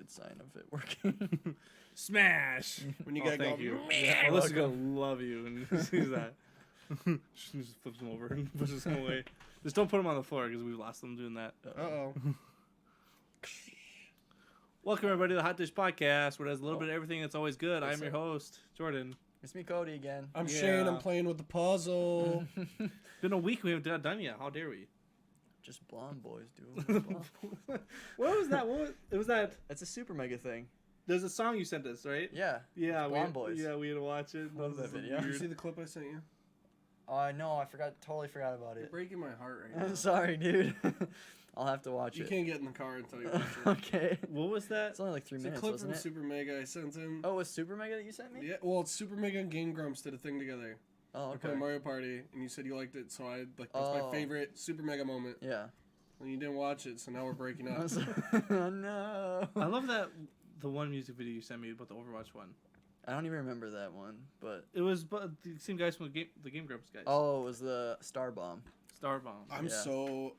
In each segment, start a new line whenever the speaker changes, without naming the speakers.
good sign of it working.
Smash!
When you
Oh,
get
thank
go,
you.
"Meh."
Alyssa's gonna love you when he sees that. She just flips him over and pushes him away. Just don't put him on the floor because we've lost them doing that.
Uh-oh.
Welcome everybody to the Hot Dish Podcast, where there's a little bit of everything that's always good. I'm your host, Jordan.
It's me, Cody, again.
I'm
Yeah.
Shane. I'm playing with the puzzle.
Been a week we haven't done yet. How dare we?
Just blonde boys do.
What was that? It was that?
It's a super mega thing.
There's a song you sent us, right?
Yeah.
Yeah,
Blonde Boys.
Yeah, we had to watch it.
Love that
was
video.
Did you
weird.
see the clip I sent you?
No, I totally forgot about
You're
it.
breaking my heart right now.
I'm sorry, dude. I'll have to watch
You
it.
can't get in the car until you watch it.
Okay.
What was that?
It's only like 3
It's a
minutes,
clip
wasn't
from
it?
Super Mega I sent in.
Oh, it was Super Mega that you sent me?
Yeah, well, it's Super Mega and Game Grumps did a thing together.
Oh,
We
okay.
played Mario Party, and you said you liked it, so that's
Oh.
my favorite Super Mega moment.
Yeah.
And you didn't watch it, so now we're breaking
I
up.
was oh, no.
I love that the one music video you sent me about the Overwatch one.
I don't even remember that one, but...
It was the same guys from the Game Grumps guys.
Oh, it was the Star Bomb.
Star Bomb.
I'm
Yeah.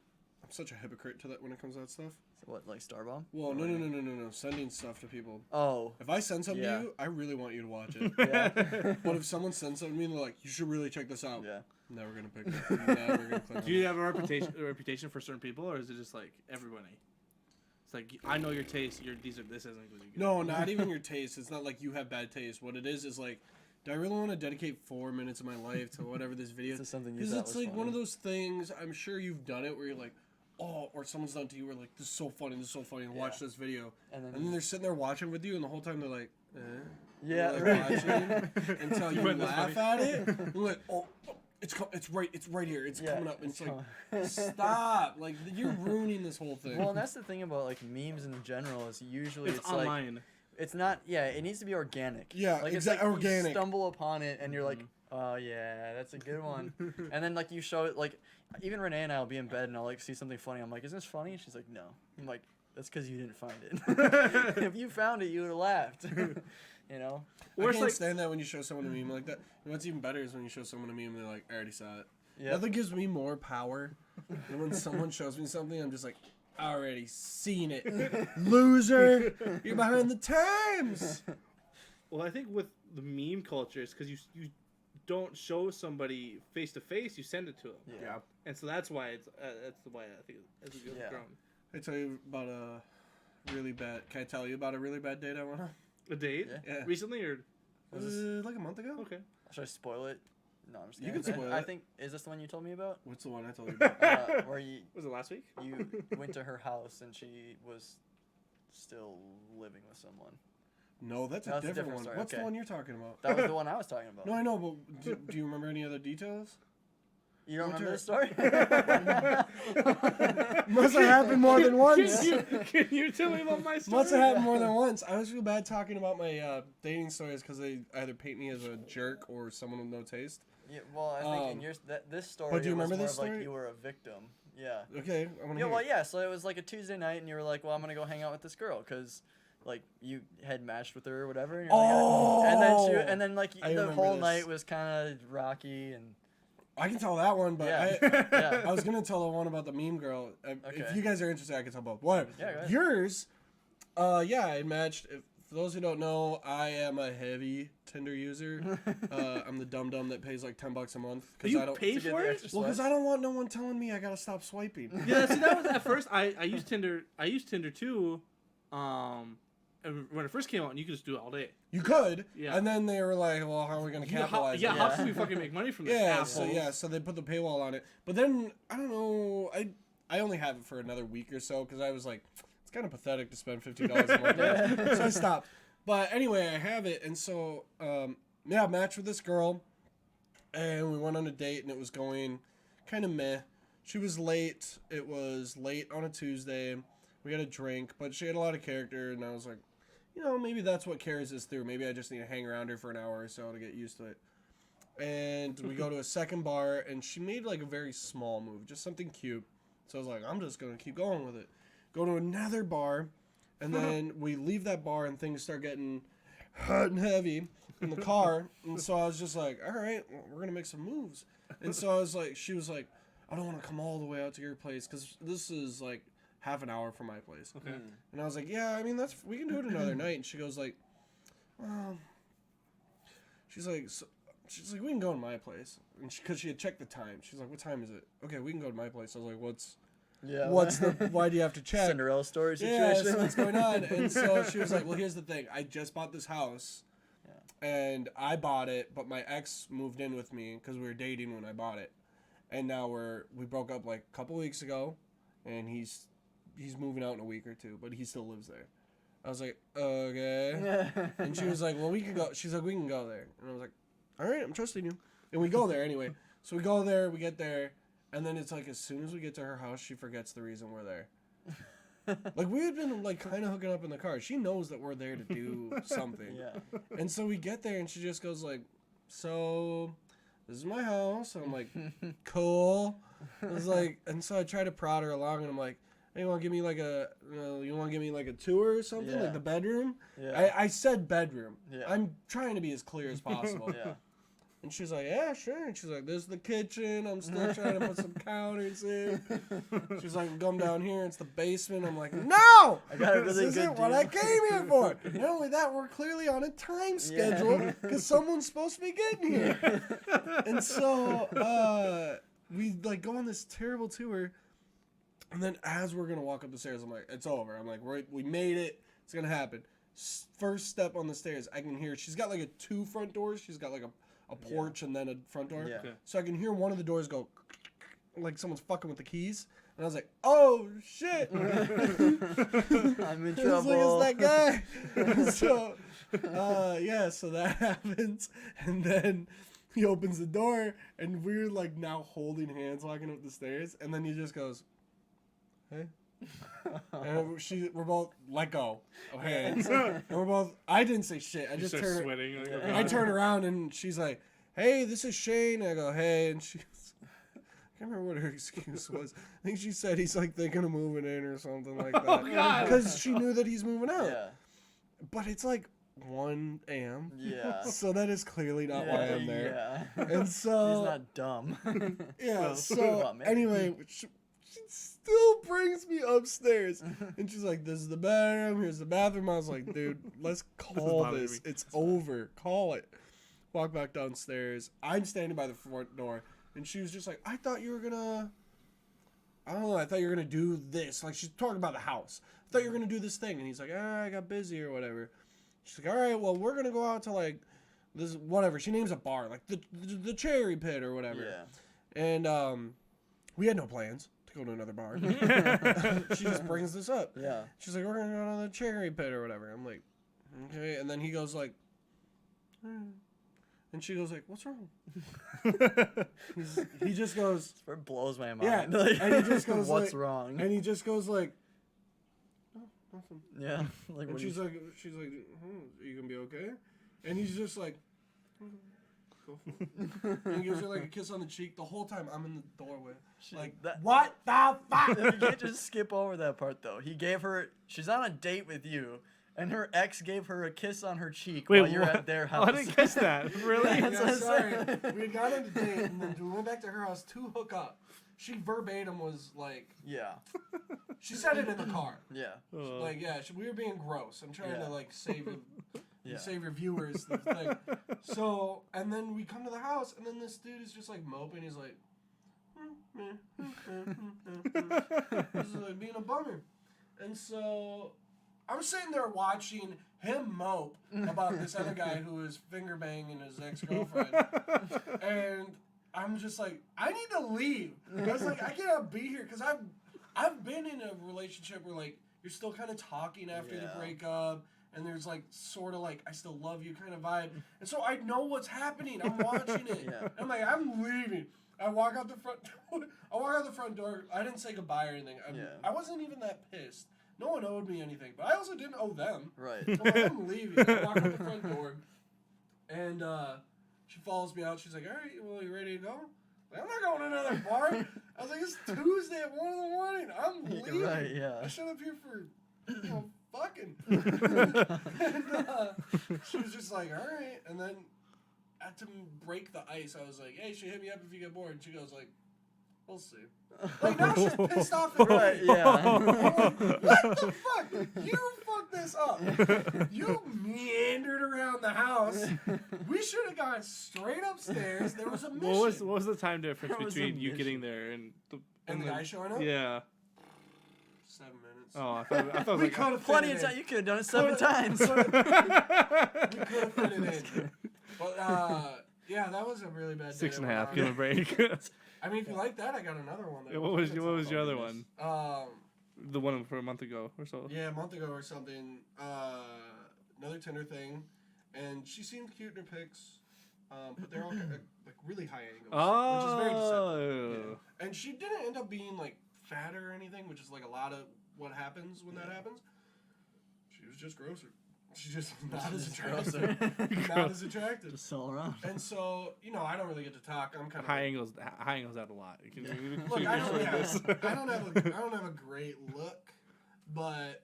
such a hypocrite to that when it comes to that stuff.
So what, like Star Bomb?
Well, no. Sending stuff to people.
Oh.
If I send something
Yeah.
to you, I really want you to watch it.
Yeah.
But if someone sends something to me, they're like, you should really check this out.
Yeah.
Never gonna pick it. Never gonna click
Do you have a reputation for certain people, or is it just like everybody? It's like I know your taste. This isn't good.
No, not even your taste. It's not like you have bad taste. What it is like, do I really want to dedicate 4 minutes of my life to whatever this video?
This is something you
Because
thought
it's
was
like one of
funny.
those things. I'm sure you've done it where you're like, oh, or someone's done it to you where like, this is so funny, and watch this video,
And
and then they're sitting there watching with you, and the whole time they're like,
Yeah,
They're like
right.
watching until you
find this
laugh at it. You're like, oh, it's right here. It's
Yeah,
coming up. And it's like,
coming.
stop! Like you're ruining this whole thing.
Well, and that's the thing about like memes in general is usually
It's
like
online.
it's not. Yeah, it needs to be organic.
Yeah,
like, it's
exactly.
like
Organic.
You stumble upon it and you're like, oh yeah, that's a good one. And then like you show it like even Renee and I will be in bed and I'll like see something funny. I'm like, isn't this funny? And she's like, no. I'm like, that's because you didn't find it. If you found it, you would have laughed. You know.
I
Or it's
can't
like
stand that when you show someone a meme like that. And what's even better is when you show someone a meme and they're like, I already saw it.
Yeah.
Nothing gives me more power than when someone shows me something. I'm just like, I already seen it. Loser! You're behind the times!
well, I think with the meme culture, it's because you don't show somebody face to face. You send it to them.
Yeah.
And so that's why that's the way I think it's
Yeah.
grown.
I tell you about a really bad. Can I tell you about a really bad date I went on?
A date?
Yeah.
Yeah.
Recently or
Like a month ago?
okay?
Should I spoil it? No, I'm just
You
kidding.
can spoil
I
it.
think is this the one you told me about?
What's the one I told you about?
Where you
Was it last week?
went to her house and she was still living with someone.
No, that's
No,
a
it's a
different
different
one.
story,
What's
okay.
the one you're talking about?
That was the one I was talking about.
No, I know, but do you remember any other details?
You don't
Went
remember
to
the story?
Must have happened more than once.
Can you tell me about my story?
Must have happened more than once. I always feel bad talking about my dating stories because they either paint me as a jerk or someone with no taste.
Yeah, well, I think in yours this story.
But do you
it was
remember
more
this
of, like
story?
you were a victim. Yeah.
Okay, I want to
Yeah.
hear.
Well, yeah. So it was like a Tuesday night, and you were like, "Well, I'm gonna go hang out with this girl," because like you had matched with her or whatever. And, you're like, and then like
I
the
remember
whole
this.
night was kind of rocky and.
I can tell that one, but
Yeah.
I
Yeah.
was gonna tell the one about the meme girl. If
Okay.
you guys are interested, I can tell both. Whatever.
Yeah, go ahead.
Yours, yeah, I matched. For those who don't know, I am a heavy Tinder user. I'm the dum dum that pays like $10 a month because
You
I don't.
pay
To get
for
the
it?
extra
Well, because
swipe.
I don't want no one telling me I gotta stop swiping.
Yeah, see, that was at first. I used Tinder. I used Tinder too. And when it first came out, and you could just do it all day.
You could,
Yeah.
And then they were like, "Well, how are we gonna capitalize?"
How
on
Yeah.
it?
can we fucking make money from this?
Yeah,
assholes?
so they put the paywall on it. But then I don't know. I only have it for another week or so because I was like, it's kind of pathetic to spend $15 a month. So I stopped. But anyway, I have it, and so yeah, I matched with this girl, and we went on a date, and it was going kind of meh. She was late. It was late on a Tuesday. We had a drink, but she had a lot of character, and I was like, you know, maybe that's what carries us through. Maybe I just need to hang around her for an hour or so to get used to it. And we go to a second bar, and she made like a very small move, just something cute. So I was like, I'm just going to keep going with it. Go to another bar, and then we leave that bar, and things start getting hot and heavy in the car. And so I was just like, all right, well, we're going to make some moves. And so I was like, she was like, I don't want to come all the way out to your place because this is like half an hour from my place.
Okay.
And I was like, yeah, I mean, we can do it another night. And she goes like, she's like, we can go to my place. And because she had checked the time. She's like, what time is it? Okay, we can go to my place. I was like, why do you have to check?
Cinderella story
Yeah,
situation?
so what's going on? And so she was like, well, here's the thing. I just bought this house. And I bought it, but my ex moved in with me because we were dating when I bought it. And now we broke up like a couple weeks ago, and he's moving out in a week or two, but he still lives there. I was like, okay. And she was like, well, we can go. She's like, we can go there. And I was like, all right, I'm trusting you. And we go there anyway. So we go there, we get there, and then it's like as soon as we get to her house, she forgets the reason we're there. Like we had been like kind of hooking up in the car. She knows that we're there to do something.
Yeah.
And so we get there and she just goes like, so this is my house. And I'm like, cool. I was like, and so I try to prod her along and I'm like, hey, you want to give me like a tour or something?
Yeah.
Like the bedroom?
Yeah.
I said bedroom.
Yeah.
I'm trying to be as clear as possible.
Yeah.
And she's like, yeah, sure. And she's like, this is the kitchen. I'm still trying to put some counters in. She's like, come down here. It's the basement. I'm like, no!
I got a really
This
good
isn't what
deal.
I came here for. Not only that, we're clearly on a time schedule because someone's supposed to be getting here. And so we like go on this terrible tour. And then as we're going to walk up the stairs, I'm like, it's over. I'm like, we made it. It's going to happen. First step on the stairs, I can hear, she's got like 2 front doors. She's got like a porch and then a front door.
Yeah.
Okay.
So I can hear one of the doors go like someone's fucking with the keys. And I was like, oh shit.
I'm in
I was like,
trouble.
it's that guy. So so that happens. And then he opens the door and we're like now holding hands walking up the stairs. And then he just goes, hey. And we're both let go of hands. And we're both, I didn't say shit. I
You
just
start sweating. Like,
Yeah.
I turn around and she's like, hey, this is Shane. And I go, hey. And she, I can't remember what her excuse was. I think she said he's like thinking of moving in or something like that.
Oh, God.
Because she knew that he's moving out.
Yeah.
But it's like 1 a.m.
Yeah.
So that is clearly not why I'm there.
Yeah.
And so,
He's not dumb.
yeah,
Well,
so
maybe.
anyway, she still brings me upstairs. And she's like, this is the bedroom, here's the bathroom. I was like, dude, let's call
bothering
this.
me.
It's over. Call it. Walk back downstairs. I'm standing by the front door. And she was just like, I thought you were gonna, I don't know, I thought you were gonna do this. Like, she's talking about the house. I thought you were gonna do this thing. And he's like, I got busy or whatever. She's like, all right, well, we're gonna go out to like this, whatever. She names a bar, like the Cherry Pit or whatever.
Yeah.
And we had no plans to go to another bar. She just brings this up.
Yeah.
She's like, we're gonna go to the Cherry Pit or whatever. I'm like, okay. And then he goes like, and she goes like, what's wrong? He just goes,
It blows my mind.
Yeah,
Like,
and he just goes
what's
like-
wrong?
and he just goes like, no, nothing.
Yeah. Like,
And
what
she's like, are you gonna be okay? And he's just like, go for it. And he gives her like a kiss on the cheek. The whole time I'm in the doorway. Like, what the fuck?
You can't just skip over that part though. He gave her. She's on a date with you, and her ex gave her a kiss on her cheek
Wait,
while you're
what?
at their
Oh,
house.
I didn't catch that. Really?
That's what
Yeah,
I'm
sorry.
saying.
We had gone on a date and then we went back to her house to hook up. She verbatim was like,
Yeah.
she said it in the car.
Yeah.
Like, yeah, we were being gross. I'm trying
Yeah.
to like save
Yeah.
save your viewers the thing. So, and then we come to the house, and then this dude is just like moping. He's like, this is like being a bummer. And so, I'm sitting there watching him mope about this other guy who is finger banging his ex-girlfriend, and I'm just like, I need to leave. I was like, I cannot be here because I've been in a relationship where like you're still kind of talking after the
Yeah.
breakup. And there's like sort of like I still love you kind of vibe, and so I know what's happening. I'm watching it.
Yeah.
I'm like, I'm leaving. I walk out the front door. I didn't say goodbye or anything.
Yeah.
I wasn't even that pissed. No one owed me anything, but I also didn't owe them.
Right.
So I'm leaving. I walk out the front door, and she follows me out. She's like, "All right, well, you ready to go?" I'm not going to another bar. I was like, "It's Tuesday at 1 in the morning. I'm leaving.
Right. Yeah.
I showed up here for, fucking." And she was just like, all right. And then to break the ice, I was like, hey, she hit me up if you get bored. And she goes like, We'll see. Like, now she's pissed off at
Right,
me.
yeah.
I'm like, what the fuck? You fucked this up. You meandered around the house. We should have gone straight upstairs. There was a mission.
What was the time difference
That was a
between you
mission.
getting there and
and the guy showing up?
Yeah.
7 minutes.
Oh, I thought it was
We
like
could have
Plenty of time. You could have done it 7 times.
We could have fit it in. But, yeah, that was a really bad
6.5.
day.
Give him a break.
I mean, if you like that, I got another one.
Yeah, what was your other one? The one from a month ago or so.
Yeah, a month ago or something. Another Tinder thing, and she seemed cute in her pics, but they're all kind of, like really high angles, which is very deceptive. Yeah. And she didn't end up being like fat or anything, which is like a lot of what happens when that happens. She was just grosser. She's just not as attractive. Not as attractive.
Just all around.
And so, you know, I don't really get to talk. I'm kind of
High angles add a lot. You can,
Look, I don't,
this.
I don't have a great look, but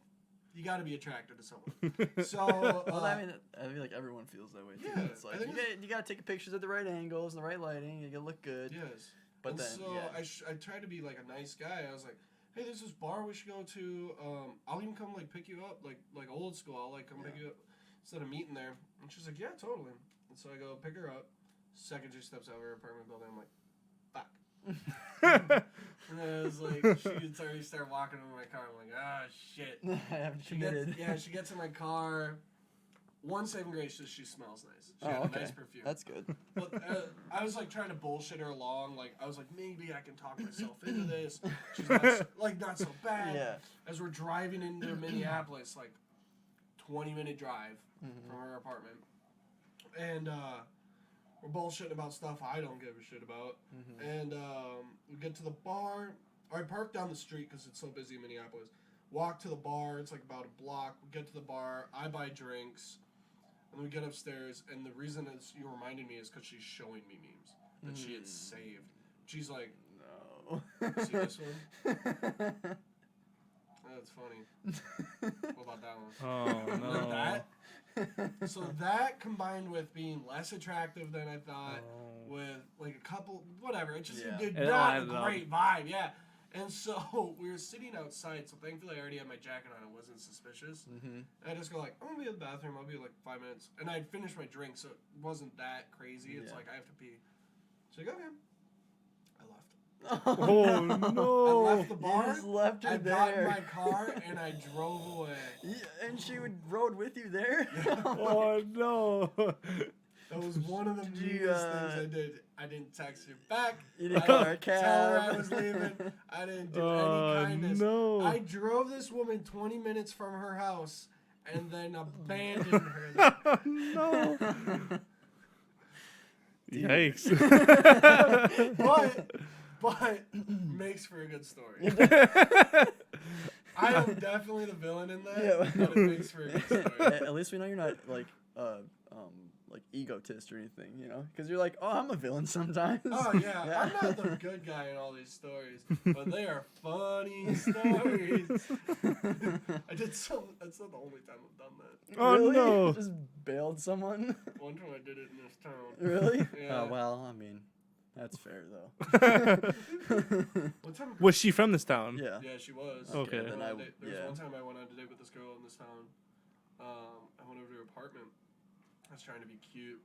you got to be attracted to someone. So,
Well, I mean, I feel like everyone feels that way too.
Yeah,
It's
I
like
think
you gotta take pictures at the right angles and the right lighting. You gotta look good.
yes.
But
And
then,
so
yeah.
I tried to be like a nice guy. I was like, hey, there's this bar we should go to. I'll even come like pick you up, like old school. I'll like come pick you up instead of meeting there. And she's like, yeah, totally. And so I go pick her up. Second she steps out of her apartment building, I'm like, fuck. And then I was like, she'd already start walking into my car. I'm like, ah, shit.
I haven't committed.
She gets in my car. One saving grace is she smells nice. She
Oh,
had
okay.
a nice perfume.
That's good.
But I was like trying to bullshit her along. Like I was like, maybe I can talk myself into this. She's not so bad.
Yeah.
As we're driving into Minneapolis, like 20-minute drive from her apartment, and we're bullshitting about stuff I don't give a shit about. And we get to the bar. I park down the street because it's so busy in Minneapolis. Walk to the bar. It's like about a block. We get to the bar. I buy drinks. And we get upstairs, and the reason you reminded me is because she's showing me memes that she had saved. She's like,
No.
see this one? That's funny. What about that one?
Oh no.
Like that? So that combined with being less attractive than I thought, with like a couple, whatever, it just did
It
not a
added up.
great vibe, yeah. And so we were sitting outside, so thankfully I already had my jacket on. It wasn't suspicious. And I just go like, I'm gonna be in the bathroom. I'll be like 5 minutes, and I'd finished my drink, so it wasn't that crazy. It's like I have to pee. She's like, okay. I left.
Oh no.
I left the
You
bar.
just left her
I got in
there.
my car and I drove away.
And she rode with you there?
Oh no.
That was one of the
Did you,
meanest things I did. I didn't text her back.
You didn't
I
call her a
didn't tell her I
cab.
was leaving. I didn't do
Oh,
any kindness.
no.
I drove this woman 20 minutes from her house and then abandoned her there.
No. Yikes.
But makes for a good story. I am definitely the villain in that,
Yeah.
but it makes for a good story.
At least we know you're not like egotist or anything, you know? Because you're like, oh, I'm a villain sometimes.
Oh yeah, I'm not the good guy in all these stories, but they are funny stories. That's not the only time I've done that.
Oh,
Really?
no.
Just bailed someone?
One time I did it in this town.
Really?
Yeah.
Oh, well, I mean, that's fair, though.
One time.
Was she from this town?
Yeah.
Yeah, she was.
Okay.
There
Then
was one time I went on a date with this girl in this town. I went over to her apartment. I was trying to be cute.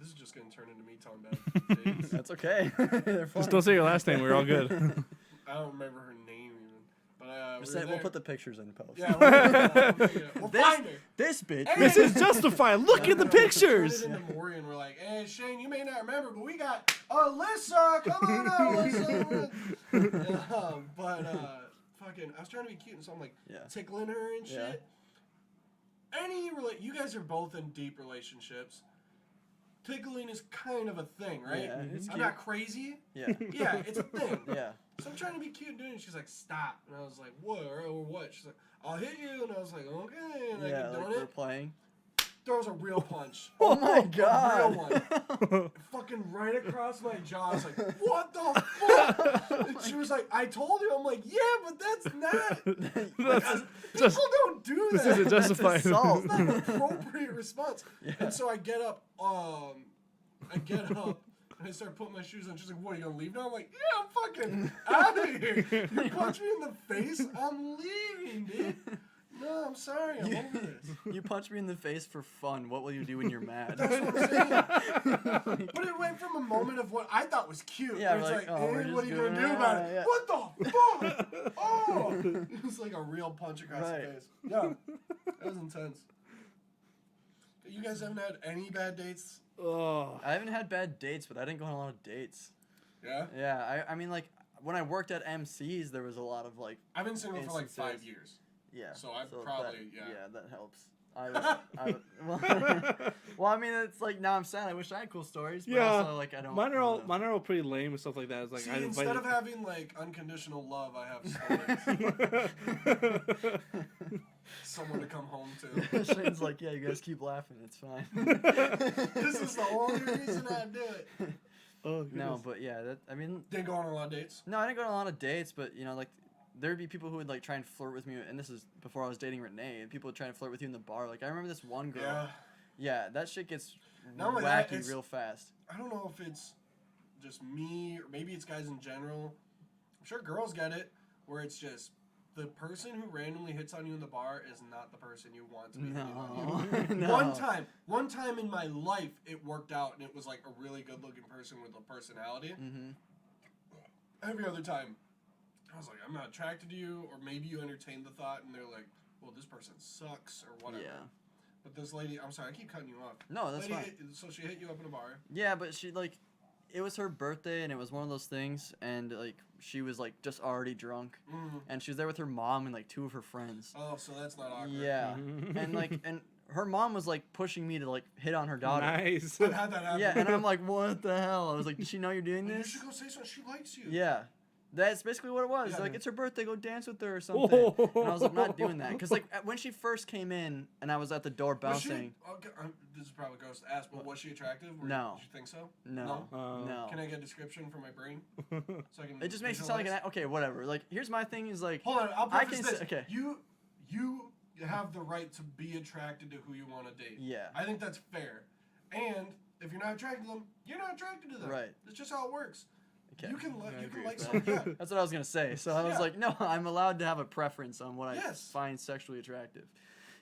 This is just gonna turn into me telling bad dates.
That's okay. They're fun.
Just don't say your last name. We're all good.
I don't remember her name even. But
Just
we
say,
were
we'll
there.
put the pictures in post.
Yeah, we'll
This-
find her.
This bitch.
Hey!
This is justified. Look at the pictures.
Turn it into Maury and we're like, hey, Shane, you may not remember, but we got Alyssa. Come on out, Alyssa. Fucking, I was trying to be cute, and so I'm like tickling her and shit. You guys are both in deep relationships. Tickling is kind of a thing, right?
Yeah, it's
I'm
cute.
not crazy.
Yeah.
Yeah, it's a thing.
Yeah.
So I'm trying to be cute and doing it. She's like, stop. And I was like, what? Or what? She's like, I'll hit you. And I was like, okay. And I
Yeah,
kept
like
doing
we're
it.
playing.
Throws a real punch.
Oh my
A
god.
real one. Fucking right across my jaw. I was like, what the fuck? And she was like, I told you. I'm like, yeah, but that's not.
Just,
People don't do that.
this isn't justified.
assault.
It's not an appropriate response. And so I get up. And I start putting my shoes on. She's like, what, are you going to leave now? I'm like, yeah, I'm fucking out of here. You punch me in the face, I'm leaving, dude. No, I'm sorry. I'm over this.
You punch me in the face for fun. What will you do when you're mad?
That's what I'm saying. But it went from a moment of what I thought was cute.
Yeah,
where it's
like,
like,
oh, we're
and
just
what are you
doing
going to do
it.
about it?
Yeah.
What the fuck? Oh! It was like a real punch across
Right.
the face. Yeah. That was intense. You guys haven't had any bad dates?
Oh.
I haven't had bad dates, but I didn't go on a lot of dates.
Yeah?
Yeah, I mean, like, when I worked at MC's, there was a lot of, like,
I've been single for like
Instances.
5 years.
yeah.
So I've probably,
that,
yeah.
that helps. Well, I mean, it's like, now I'm sad. I wish I had cool stories, but
Yeah.
also, like, I don't.
Mine are
I
all
don't know.
mine are all pretty lame and stuff like that. It's like
See,
I
instead
invited.
of having like unconditional love, I have stories. Someone to come home to.
Shane's like, yeah, you guys keep laughing. It's fine.
This is the only reason I do it.
Oh,
No,
goodness.
but yeah, I mean,
Didn't go on a lot of dates.
no, I didn't go on a lot of dates, but, you know, like, there'd be people who would, like, try and flirt with me, and this is before I was dating Renee, and people would try and flirt with you in the bar. Like, I remember this one girl.
Yeah.
Yeah, that shit gets
Not only that,
wacky
it's-
real fast.
I don't know if it's just me or maybe it's guys in general. I'm sure girls get it, where it's just the person who randomly hits on you in the bar is not the person you want to be hitting on you.
No.
One time in my life, it worked out, and it was like a really good-looking person with a personality.
Mm-hmm.
Every other time, I was like, I'm not attracted to you, or maybe you entertained the thought, and they're like, well, this person sucks, or whatever.
Yeah.
But this lady, I'm sorry, I keep cutting you off.
No, that's
Lady
fine.
so she hit you up in a bar.
Yeah, but she, like, it was her birthday, and it was one of those things, and, like, she was, like, just already drunk,
Mm.
and she was there with her mom and, like, 2 of her friends.
Oh, so that's not awkward.
Yeah. And, like, and her mom was, like, pushing me to, like, hit on her daughter.
Nice.
I've had that happen.
Yeah, and I'm like, what the hell? I was like, does she know you're doing
You
this?
should go say something. She likes you.
Yeah. That's basically what it was.
Yeah,
Like,
man.
it's her birthday, go dance with her or something. And I was like, I'm not doing that. Because, like, when she first came in and I was at the door
Was she,
bouncing,
okay, this is probably gross to ask, but was she attractive?
No.
Did you think so?
no. No.
Can I get a description from my brain? So I can
It just makes it sound like
visualize?
an. Okay, whatever. Like, here's my thing is, like,
Hold on, I'll
I
preface
can
this.
say- okay.
You have the right to be attracted to who you want to date.
yeah.
I think that's fair. And if you're not attracted to them, you're not attracted to them.
Right.
That's just how it works.
Okay.
You can
I
you
agree
can like
with
someone. Yeah.
That's what I was going to say. So I was
Yeah.
like, no, I'm allowed to have a preference on what I
Yes.
find sexually attractive.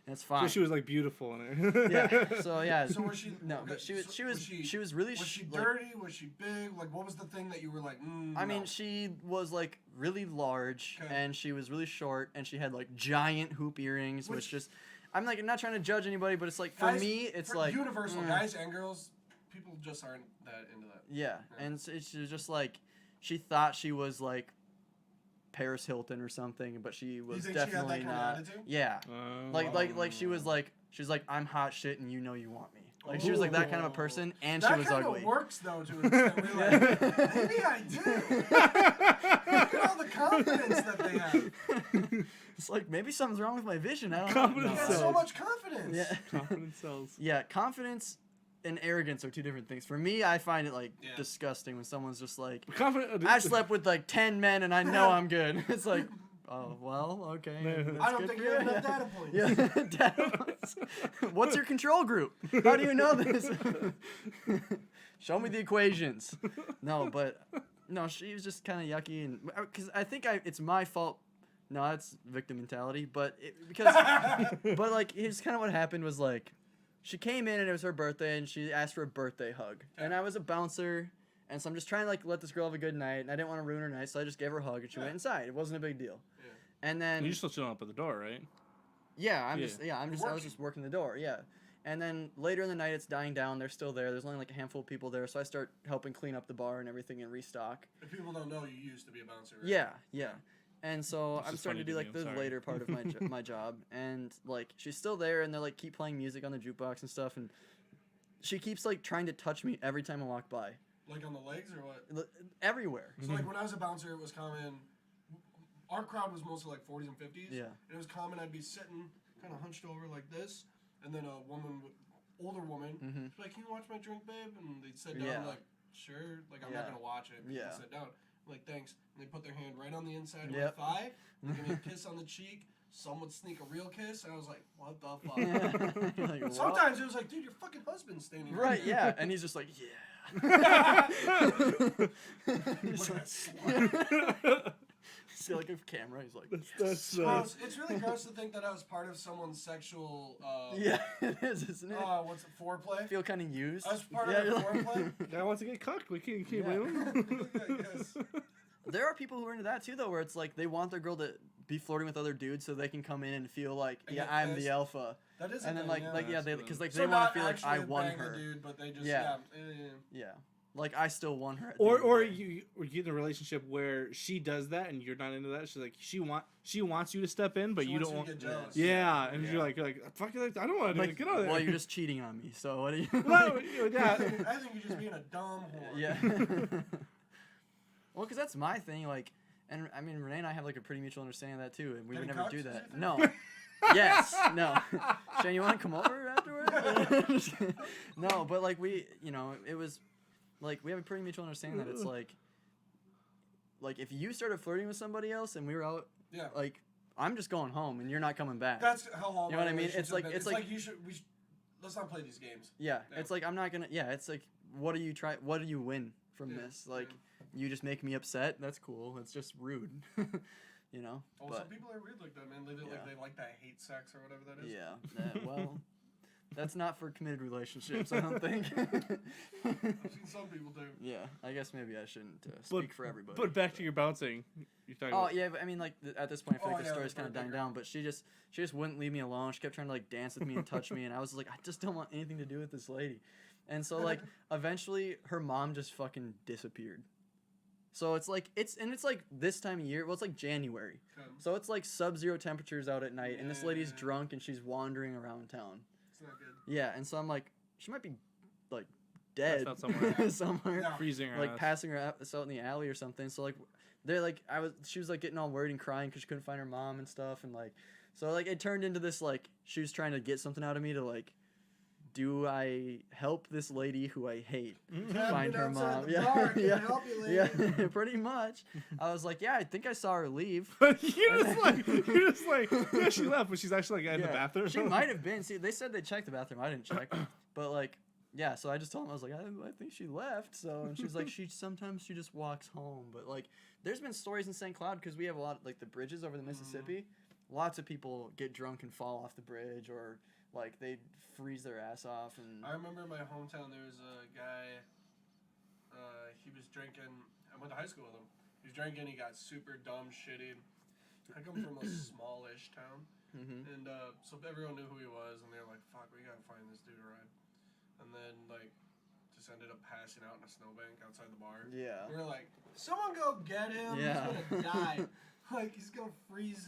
That's
So
fine.
she was like beautiful in her.
Yeah. So, yeah.
So was she?
No,
okay,
but she was
so
she was really
Was she
like,
dirty? Was she big? Like, what was the thing that you were like?
I mean,
no.
she was like really large,
Okay.
and she was really short, and she had like giant hoop earrings, which
Which-
just, I'm like not trying to judge anybody, but it's like for
Guys,
me, it's
for
like
universal.
mm,
Guys and girls, people just aren't that into that.
Yeah,
Yeah.
and so it's just like she thought she was like Paris Hilton or something, but she was
think she had that
definitely
kind of
not.
attitude?
Yeah, like she was like she's like I'm hot shit, and you know you want me. Like she was like that kind of a person, and she
That
was
kind
ugly.
of works though to an extent. Where you're like, maybe I do. Look at all the confidence that they have.
It's like maybe something's wrong with my vision. I don't
Confidence
They
know.
have so
cells.
much confidence.
Yeah.
Confidence cells.
Yeah, confidence and arrogance are 2 different things. For me, I find it like
Yeah.
disgusting when someone's just like,
Confident.
I slept with like 10 men and I know I'm good. It's like, oh well, okay.
No.
that's
I don't
good
think
for
you have
you.
enough data points.
Yeah, data points. What's your control group? How do you know this? Show me the equations. No, but no, she was just kind of yucky, and because I think it's my fault. No, that's victim mentality, but but like here's kind of what happened was like, she came in and it was her birthday and she asked for a birthday hug, and I was a bouncer, and so I'm just trying to like let this girl have a good night, and I didn't want to ruin her night, so I just gave her a hug and she went inside. It wasn't a big deal.
Yeah.
And then
You're still chilling up at the door, right?
yeah, I
You're
was
working.
just working the door, yeah. And then later in the night, it's dying down. They're still there. There's only like a handful of people there, so I start helping clean up the bar and everything and restock.
If people don't know, you used to be a bouncer. Right?
Yeah, yeah. And so
This
I'm
is
starting to
funny
do
to
like
me, I'm
the
sorry.
later part of my my job, and like she's still there, and they're like keep playing music on the jukebox and stuff, and she keeps like trying to touch me every time I walk by,
Like on the legs or what?
everywhere.
So like when I was a bouncer, it was common. Our crowd was mostly like 40s and 50s.
Yeah.
And it was common. I'd be sitting kind of hunched over like this, and then a woman, older woman,
Mhm.
she'd be like, "Can you watch my drink, babe?" And they'd sit down.
Yeah.
I'm like, "Sure." Like I'm
Yeah.
not gonna watch it. But you
Yeah.
can sit down. I'm like, "Thanks." And they put their hand right on the inside of
Yep.
my thigh. And they give me a kiss on the cheek. Some would sneak a real kiss, and I was like, "What the fuck?"
You're like, "What?"
Sometimes it was like, "Dude, your fucking husband's standing
Right,
there."
yeah, and he's just like, yeah. He's
Look
like,
at that slut.
see like a camera. He's like,
That's
Gross. It's really gross to think that I was part of someone's sexual.
yeah, it is, isn't it?
What's it? Foreplay.
I feel kind of used.
I was part
Yeah,
of
you're
the
like-
foreplay.
Guy wants to get cucked. We can't
Yeah.
blame him.
I guess.
There are people who are into that too, though, where it's like they want their girl to be flirting with other dudes so they can come in and feel like,
And
yeah,
get
I'm the
pissed.
alpha,
That is.
and
a
then
thing,
like yeah, they
that's
because like
So
they want
not
to feel like I
actually
won
bang the
her.
dude, but they just
Yeah.
yeah.
Yeah, like I still won her. At the
Or
end of
or
the day.
you get in a relationship where she does that and you're not into that. She's like she wants you to step in, but
She
you
wants
don't
you
want.
to get jealous.
Yeah, and
Yeah.
you're like fuck you, like I don't want to do
like,
it. Get out of there.
well, you're just cheating on me. So what do you?
Well, yeah.
I think you're just being a dumb whore.
Yeah. Well, because that's my thing. Like, and I mean, Renee and I have like a pretty mutual understanding of that too, and we would
Getting
never do
cucked,
that.
is your
No. Yes. No. Shane, you want to come over afterwards? No, but like we, it was like we have a pretty mutual understanding that it's like if you started flirting with somebody else and we were out,
Yeah.
like I'm just going home and you're not coming back.
That's how all
You know
my
what I mean? It's
relationships
like-
have been.
it's like-
you should. Let's not play these games.
Yeah,
Yeah.
it's like I'm not gonna. Yeah, it's like what do you try? What do you win from
Yeah,
this? Like
yeah.
you just make me upset. That's cool. It's just rude,
Oh,
But
some people are weird like that, man. They
Yeah.
like that hate sex or whatever that is.
yeah, well, that's not for committed relationships. I don't think.
I've seen some people do.
Yeah, I guess maybe I shouldn't speak for everybody.
But back to your bouncing. You're talking
Oh
about.
yeah, but I mean, like at this point, I feel
Oh,
like the
yeah,
story's
the
kind of
birthday
dying
girl.
down. But she just wouldn't leave me alone. She kept trying to like dance with me and touch me, and I was like, I just don't want anything to do with this lady. And so like eventually, her mom just fucking disappeared. So it's like it's like this time of year. Well, it's like January. So it's like sub-zero temperatures out at night, and this lady's
Yeah.
drunk and she's wandering around town.
It's not good.
Yeah, and so I'm like, she might be like dead
out somewhere.
somewhere.
Yeah.
Freezing her
Like
ass.
passing her out in the alley or something. So like, she was like getting all worried and crying because she couldn't find her mom and stuff, and like, so like it turned into this like she was trying to get something out of me to like, do I help this lady who I hate find her mom? Yeah, pretty much. I was like, yeah, I think I saw her leave.
you're just like, yeah, she left, but she's actually like in the
Yeah,
bathroom.
She might have been. See, they said they checked the bathroom. I didn't check, but like. Yeah, so I just told him, I was like, I think she left. So, and she was like, sometimes she just walks home. But like, there's been stories in St. Cloud because we have a lot of, like the bridges over the Mississippi. Lots of people get drunk and fall off the bridge, or like they freeze their ass off. And
I remember in my hometown there was a guy. He was drinking. I went to high school with him. He was drinking. He got super dumb, shitty. I come from a smallish town, and so everyone knew who he was, and they were like, "Fuck, we gotta find this dude a ride." And then like, just ended up passing out in a snowbank outside the bar.
yeah,
We were like, "Someone go get him!
Yeah.
He's gonna die. Like he's gonna freeze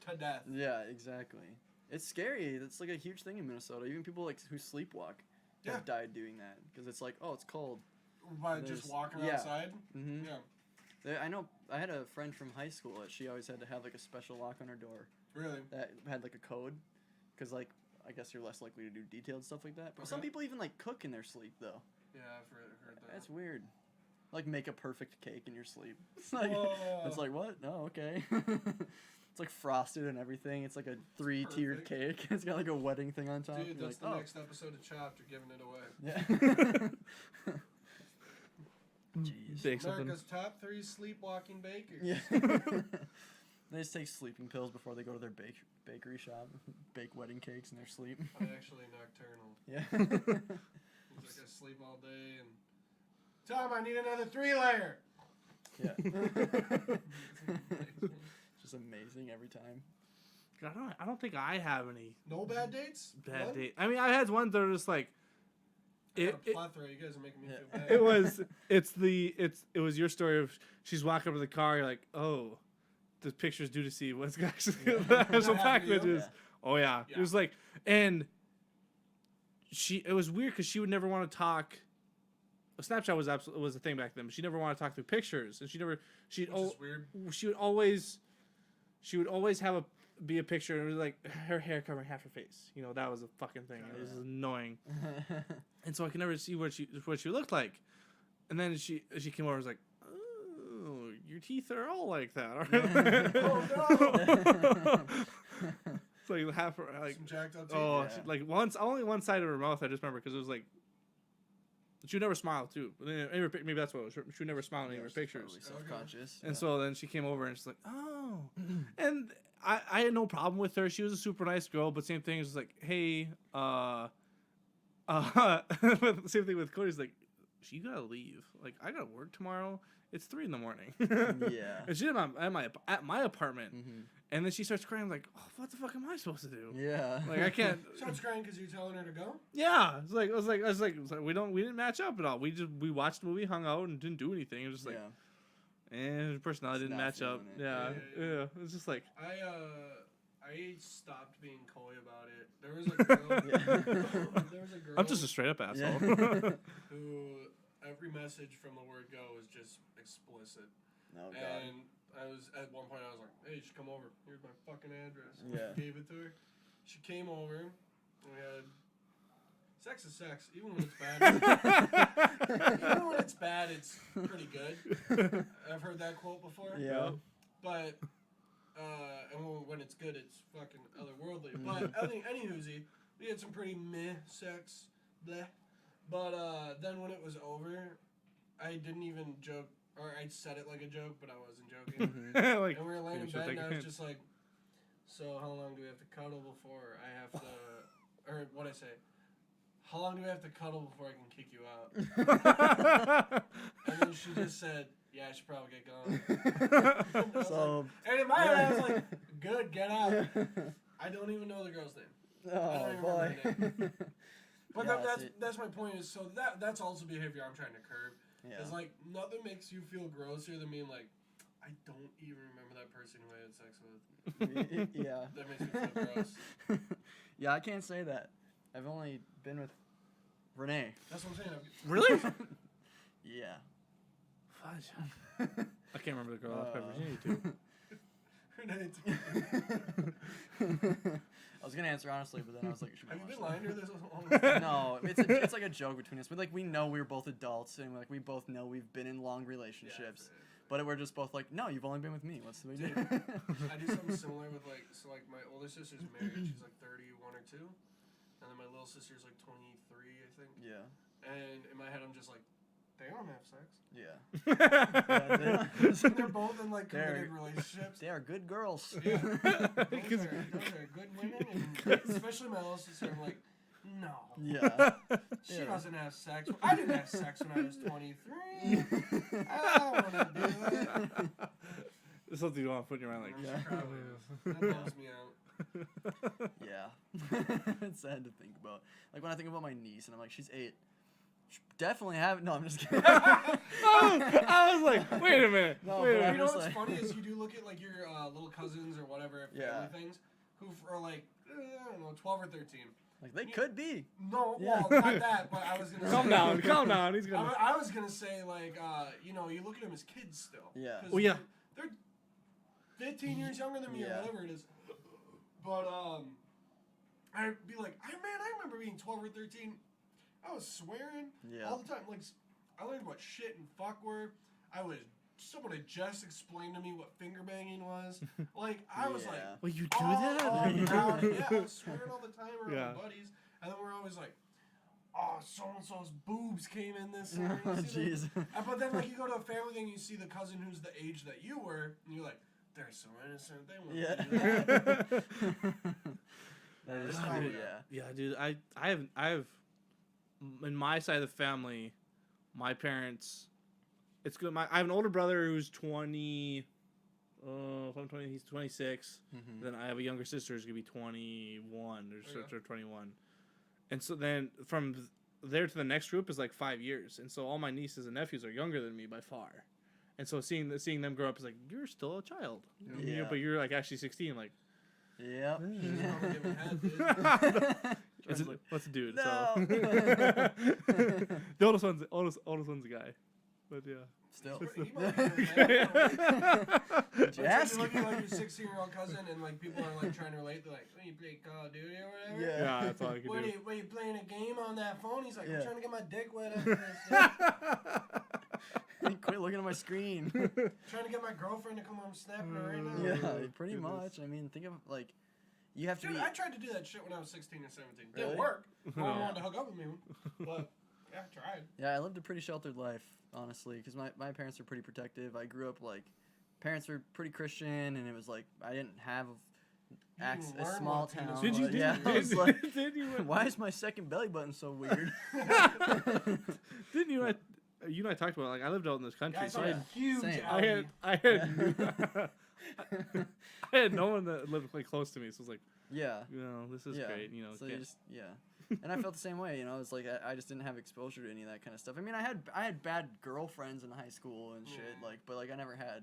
to death."
yeah, exactly. It's scary. It's like a huge thing in Minnesota. Even people like who sleepwalk
Yeah.
have died doing that because it's like, oh, it's cold.
By
There's-
just walking
yeah.
outside.
Mm-hmm.
Yeah.
I know. I had a friend from high school that she always had to have like a special lock on her door
Really.
that had like a code, because like I guess you're less likely to do detailed stuff like that. But some
Okay.
people even like cook in their sleep though.
Yeah, I've heard that.
That's weird. Like make a perfect cake in your sleep. It's like
Whoa.
it's like what? No, okay. It's like frosted and everything. It's like a 3-tiered cake. It's got like a wedding thing on top.
Dude,
You're
that's
like,
the
oh.
next episode of Chopped. You're giving it away.
Yeah. Jeez.
Bake something.
America's top 3 sleepwalking bakers.
Yeah. They just take sleeping pills before they go to their bakery shop, bake wedding cakes in their sleep.
I'm actually nocturnal.
Yeah.
It's like I sleep all day and Tom, I need another 3-layer.
Yeah. Just amazing every time.
I don't think I have any
No bad dates?
bad
None?
date. I mean, I had one that was just like,
I got
it,
a
it,
plethora. You guys are making me feel bad.
it was your story of she's walking up to the car. You're like, oh, the picture's due to see what's actually the actual
That
package
happened to you?
is. Oh yeah.
Yeah.
It was like, and it was weird because she would never want to talk. Snapchat was a thing back then, but she never wanted to talk through pictures, and she'd
Which is weird.
she would always have be a picture, and it was like her hair covering half her face. You know, that was a fucking thing. It was annoying, and so I could never see what she looked like. And then she came over and was like, "Oh, your teeth are all like that, aren't they?" It's like half her like.
Some jacked up teeth.
Oh,
Yeah.
she, like only one side of her mouth. I just remember because it was like she would never smile too. Maybe that's what it was. She would never smile in any of her
She's
pictures.
probably self-conscious.
And so then she came over and she's like, oh. And I had no problem with her. She was a super nice girl, but same thing. It's like, hey, same thing with Cody's like, you gotta leave. Like, I gotta work tomorrow. It's 3 a.m.
Yeah.
And she's at my apartment.
Mm-hmm.
And then she starts crying like, oh, what the fuck am I supposed to do?
Yeah.
Like, I can't.
So I'm crying because you're telling her to go?
Yeah. It's like, I was like, we didn't match up at all. We watched the movie, hung out, and didn't do anything. It was just like, and her personality
Just
didn't
not
match up.
feeling it.
Yeah. It's just like,
I stopped being coy about it. There was a girl. There was a girl.
I'm just a straight up asshole.
who every message from the word go was just explicit.
Oh, God.
And I was at one point I was like, "Hey, you should come over. Here's my fucking address."
Yeah.
Gave it to her. She came over. And we had sex is sex, even when it's bad. Even when it's bad, it's pretty good. I've heard that quote before.
Yeah.
But and when it's good, it's fucking otherworldly. But any hoozy, we had some pretty meh sex, bleh. But then when it was over, I didn't even joke, or I said it like a joke, but I wasn't joking.
Like,
And we were laying in
maybe she'll
bed,
take
and
a
I was
hint.
just like, "So how long do we have to cuddle before I have to?" Or what I say? How long do we have to cuddle before I can kick you out? And then she just said, "Yeah, I should probably get going." And I was
So.
and in my head, I was like, "Good, get out." I don't even know the girl's name.
Oh
even
boy.
remember But
Yeah,
that's my point. Is so that's also behavior I'm trying to curb.
Yeah.
It's like nothing makes you feel grosser than being like, I don't even remember that person who I had sex with.
Yeah.
That makes me feel gross.
Yeah, I can't say that. I've only been with Renee.
That's what I'm saying.
Really?
Yeah.
Fudge. I can't remember the girl off by Virginia too.
I was gonna answer honestly, but then I was like, should
Have you been
honestly?
lying to her this whole time?
No, it's like a joke between us. We know we're both adults, and we both know we've been in long relationships. But we're just both like, no, you've only been with me. What's the big deal?
I do something similar with like my older sister's married. She's like 31 or 2, and then my little sister's like 23, I think.
Yeah.
And in my head, I'm just like, they don't have sex.
Yeah.
They're both in like committed relationships.
They are good girls.
Yeah. Those are good women, and especially my little sister. I'm like, no.
Yeah.
She
Yeah.
doesn't have sex. I didn't have sex when I was 23. I don't want to do that.
It's something you want to put in your mind, like,
She probably is. That bums me out.
Yeah. It's sad to think about. Like when I think about my niece, and I'm like, she's 8. Definitely have. No, I'm just kidding.
I was like, wait a minute.
No,
wait a
but
minute.
You know
just
what's
like-
funny is you do look at like your little cousins or whatever family
Yeah.
things who are like I don't know 12 or 13.
Like they could be.
No,
Yeah.
well not that, but I was gonna
Calm
say,
down, calm down. He's gonna.
I was gonna say like you know you look at them as kids still.
Yeah.
'Cause
Oh, yeah.
They're 15 years younger than me
Yeah.
or whatever it is. But I'd be like, I remember being 12 or 13. I was swearing
Yeah.
all the time. Like I learned what shit and fuck were. Someone had just explained to me what finger banging was. Like I was like.
Yeah.
Well, you do
All
that?
around it. Yeah, I was swearing all the time around
Yeah.
my buddies, and then we're always like, "Oh, so and so's boobs came in this."
Oh,
year." You see
jeez.
but then, like, you go to a family thing, you see the cousin who's the age that you were, and you're like, "They're so innocent. They won't
Yeah.
do that."
That is
It's
true.
probably-
Yeah.
Yeah, dude. I have in my side of the family, my parents. It's good. I have an older brother who's 20. If I'm 20, he's 26.
Mhm.
Then I have a younger sister who's gonna be 21 or
Oh, yeah.
or 21. And so then from there to the next group is like 5 years. And so all my nieces and nephews are younger than me by far. And so seeing them grow up is like, you're still a child.
Yeah.
But you're like actually 16. Like,
Yep.
She's probably giving head, dude.
it's a, what's a dude?
No.
So the oldest one's a guy. But yeah.
Still.
He might be giving head.
Did you
Like,
ask?
you look at like your 16-year-old cousin, and like people are like trying to relate. They're like, "When you play Call of Duty or whatever."
Yeah.
Yeah, that's all I can
What
do.
are you playing a game on that phone? He's like,
Yeah.
I'm trying to get my dick wet after this.
Quit looking at my screen.
Trying to get my girlfriend to come home snapping her right now.
Yeah, pretty
Goodness.
much. I mean, think of like, you have to
Dude,
be.
I tried to do that shit when I was 16 or 17.
Really?
Didn't work. No one
No.
wanted to hook up with me. But Yeah, I tried.
Yeah, I lived a pretty sheltered life, honestly, because my parents were pretty protective. I grew up like, parents were pretty Christian, and it was like I didn't have a
learn
small
what penis
town.
Did you?
but
Did,
yeah, I
did,
was like,
did you?
why is my second belly button so weird?
Didn't you? You and I talked about like I lived out in this country,
Guys,
so
I'm
I
a huge
Same.
Audi.
I had no one that lived like close to me, so it was like,
Yeah.
you know, this is
Yeah.
great, you know.
So
can't-
and I felt the same way, you know. It's like I just didn't have exposure to any of that kind of stuff. I mean, I had bad girlfriends in high school and shit,
Yeah.
like, but like I never had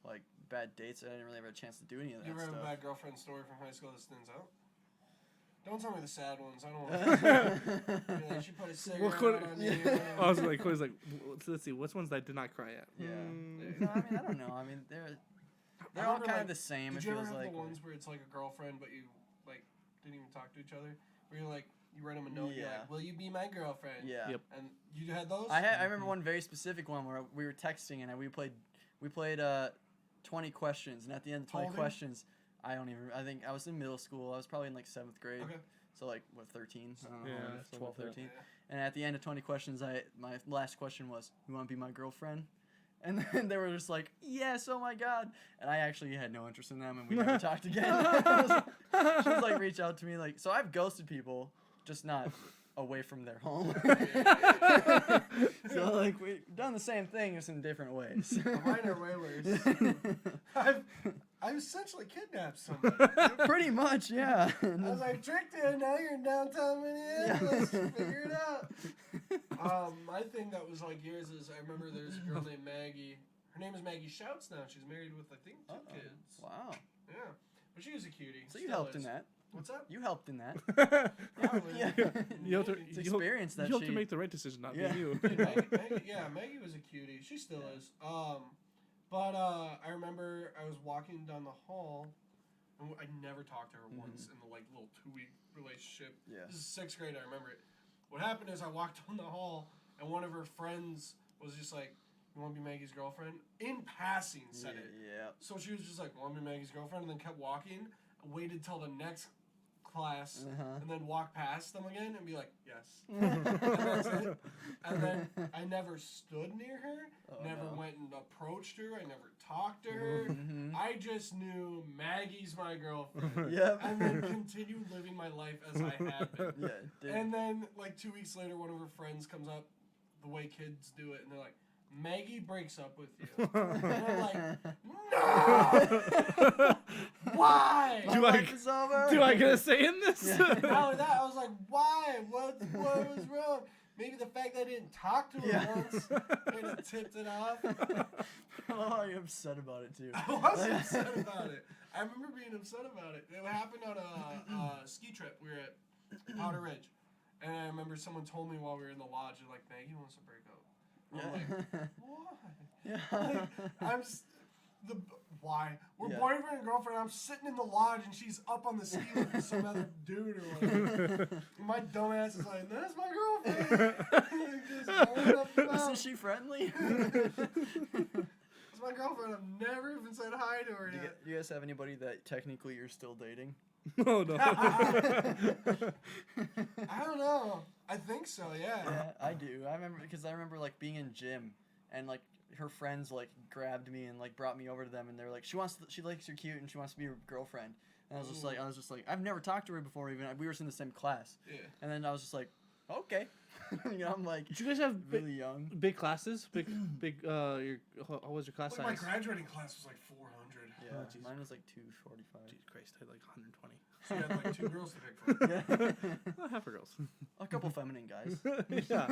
like bad dates. I didn't really have a chance to do any of that
You ever have
stuff.
a bad girlfriend story from high school that stands out? Don't tell me the sad ones. I don't want to. She put a cigarette
could-
on you.
I was like, let's see, which ones I did not cry at?
Yeah.
Mm.
No, I mean, I don't know. I mean, they're all
remember,
kind
like,
of the same.
Did
It
you ever
feels
have
like.
the ones where it's like a girlfriend, but you like didn't even talk to each other? Where you're like, you write them a note. You're
Yeah.
like, will you be my girlfriend?
Yeah.
Yep.
And you had those?
I remember one very specific one where we were texting and we played 20 questions, and at the end of 20
How old are you?
questions, I think I was in middle school. I was probably in like 7th grade.
Okay.
So like what, 13? I don't know,
Yeah,
like
something
12,
like that.
13.
Yeah.
And at the end of 20 questions, my last question was, "You want to be my girlfriend?" And then they were just like, "Yes, oh my god!" And I actually had no interest in them, and we never talked again. She was like, reach out to me, like, so I've ghosted people, just not away from their home. So like we've done the same thing, just in different ways.
Mine are way worse. I've essentially kidnapped somebody.
Pretty much, yeah.
I was like, tricked you, now you're in downtown Minneapolis. Figure it out. My thing that was like years is I remember there's a girl named Maggie. Her name is Maggie Shouts now. She's married with, I think, 2
Uh-oh.
kids.
Wow.
Yeah. But she was a cutie.
So you
Still
helped
is.
in that.
What's up?
You helped in that.
Probably.
Yeah.
You have to,
It's
you hope-
experience that
you hope
she.
to make the right decision, not
Yeah.
be you.
Dude, Maggie was a cutie. She still is. But I remember I was walking down the hall, and I never talked to her once in the like little 2-week relationship.
Yeah.
This is 6th grade. I remember it. What happened is I walked down the hall, and one of her friends was just like, "You want to be Maggie's girlfriend?" In passing, said it.
Yeah.
So she was just like, "Want to be Maggie's girlfriend?" And then kept walking. Waited till the next class,
Uh-huh.
and then walk past them again and be like, "Yes."
And
that's it. And then I never stood near her,
Oh,
never
no.
went and approached her, I never talked to her.
Mhm.
I just knew Maggie's my girlfriend.
Yep.
And then continued living my life as I had been.
Yeah. Dude.
And then, like, 2 weeks later, one of her friends comes up, the way kids do it, and they're like, "Maggie breaks up with you." And I'm like, "No! Why?"
My
Do I-
life is over.
Do I get a say in this?
Yeah.
Not only that, I was like, "Why? What was wrong?" Maybe the fact that I didn't talk to her
Yeah.
once kind of tipped it off.
Oh, are you upset about it too?
I was upset about it. I remember being upset about it. It happened on a ski trip. We were at Powder Ridge. And I remember someone told me while we were in the lodge, they're like, "Maggie wants to break up." I'm like, "Why?"
Yeah.
I'm why? We're
Yeah.
boyfriend and girlfriend. I'm sitting in the lodge and she's up on the ski lift with some other dude or whatever. And my dumbass is like, "That's my girlfriend." Just going up the mountain.
Isn't she friendly?
It's my girlfriend. I've never even said hi to her
Do
yet.
you guys have anybody that technically you're still dating?
Oh no.
I don't know. I think so. Yeah.
Yeah, I do. I remember like being in gym and like her friends like grabbed me and like brought me over to them and they're like, she likes you're cute and she wants to be your girlfriend. And I was just like I've never talked to her before even. We were in the same class.
Yeah.
And then I was just like, okay. You know, I'm like
Did you guys have
really young.
big classes? Big. How was your class
Like my
size?
graduating class was like 400.
Yeah,
Oh, jeez.
mine was like 245.
Jesus Christ, I had like 120.
So you had like 2 girls to pick from.
Yeah.
Oh, half for girls.
A couple feminine guys.
Yeah.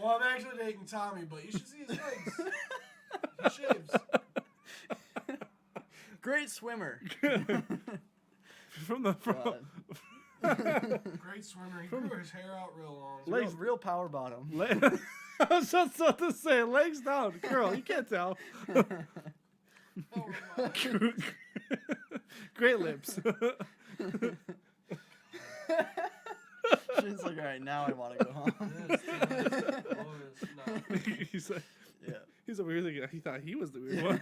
Well, I'm actually dating Tommy, but you should see his legs. He shaves.
Great swimmer.
From.
Great swimmer. He grew his hair out real long.
Real power bottom.
I was just about to say, legs down, girl. You can't tell.
Oh, my.
Great lips.
She's like, all right, now I want to go home.
he's like,
Yeah.
he's over here thinking he thought he was the weird one.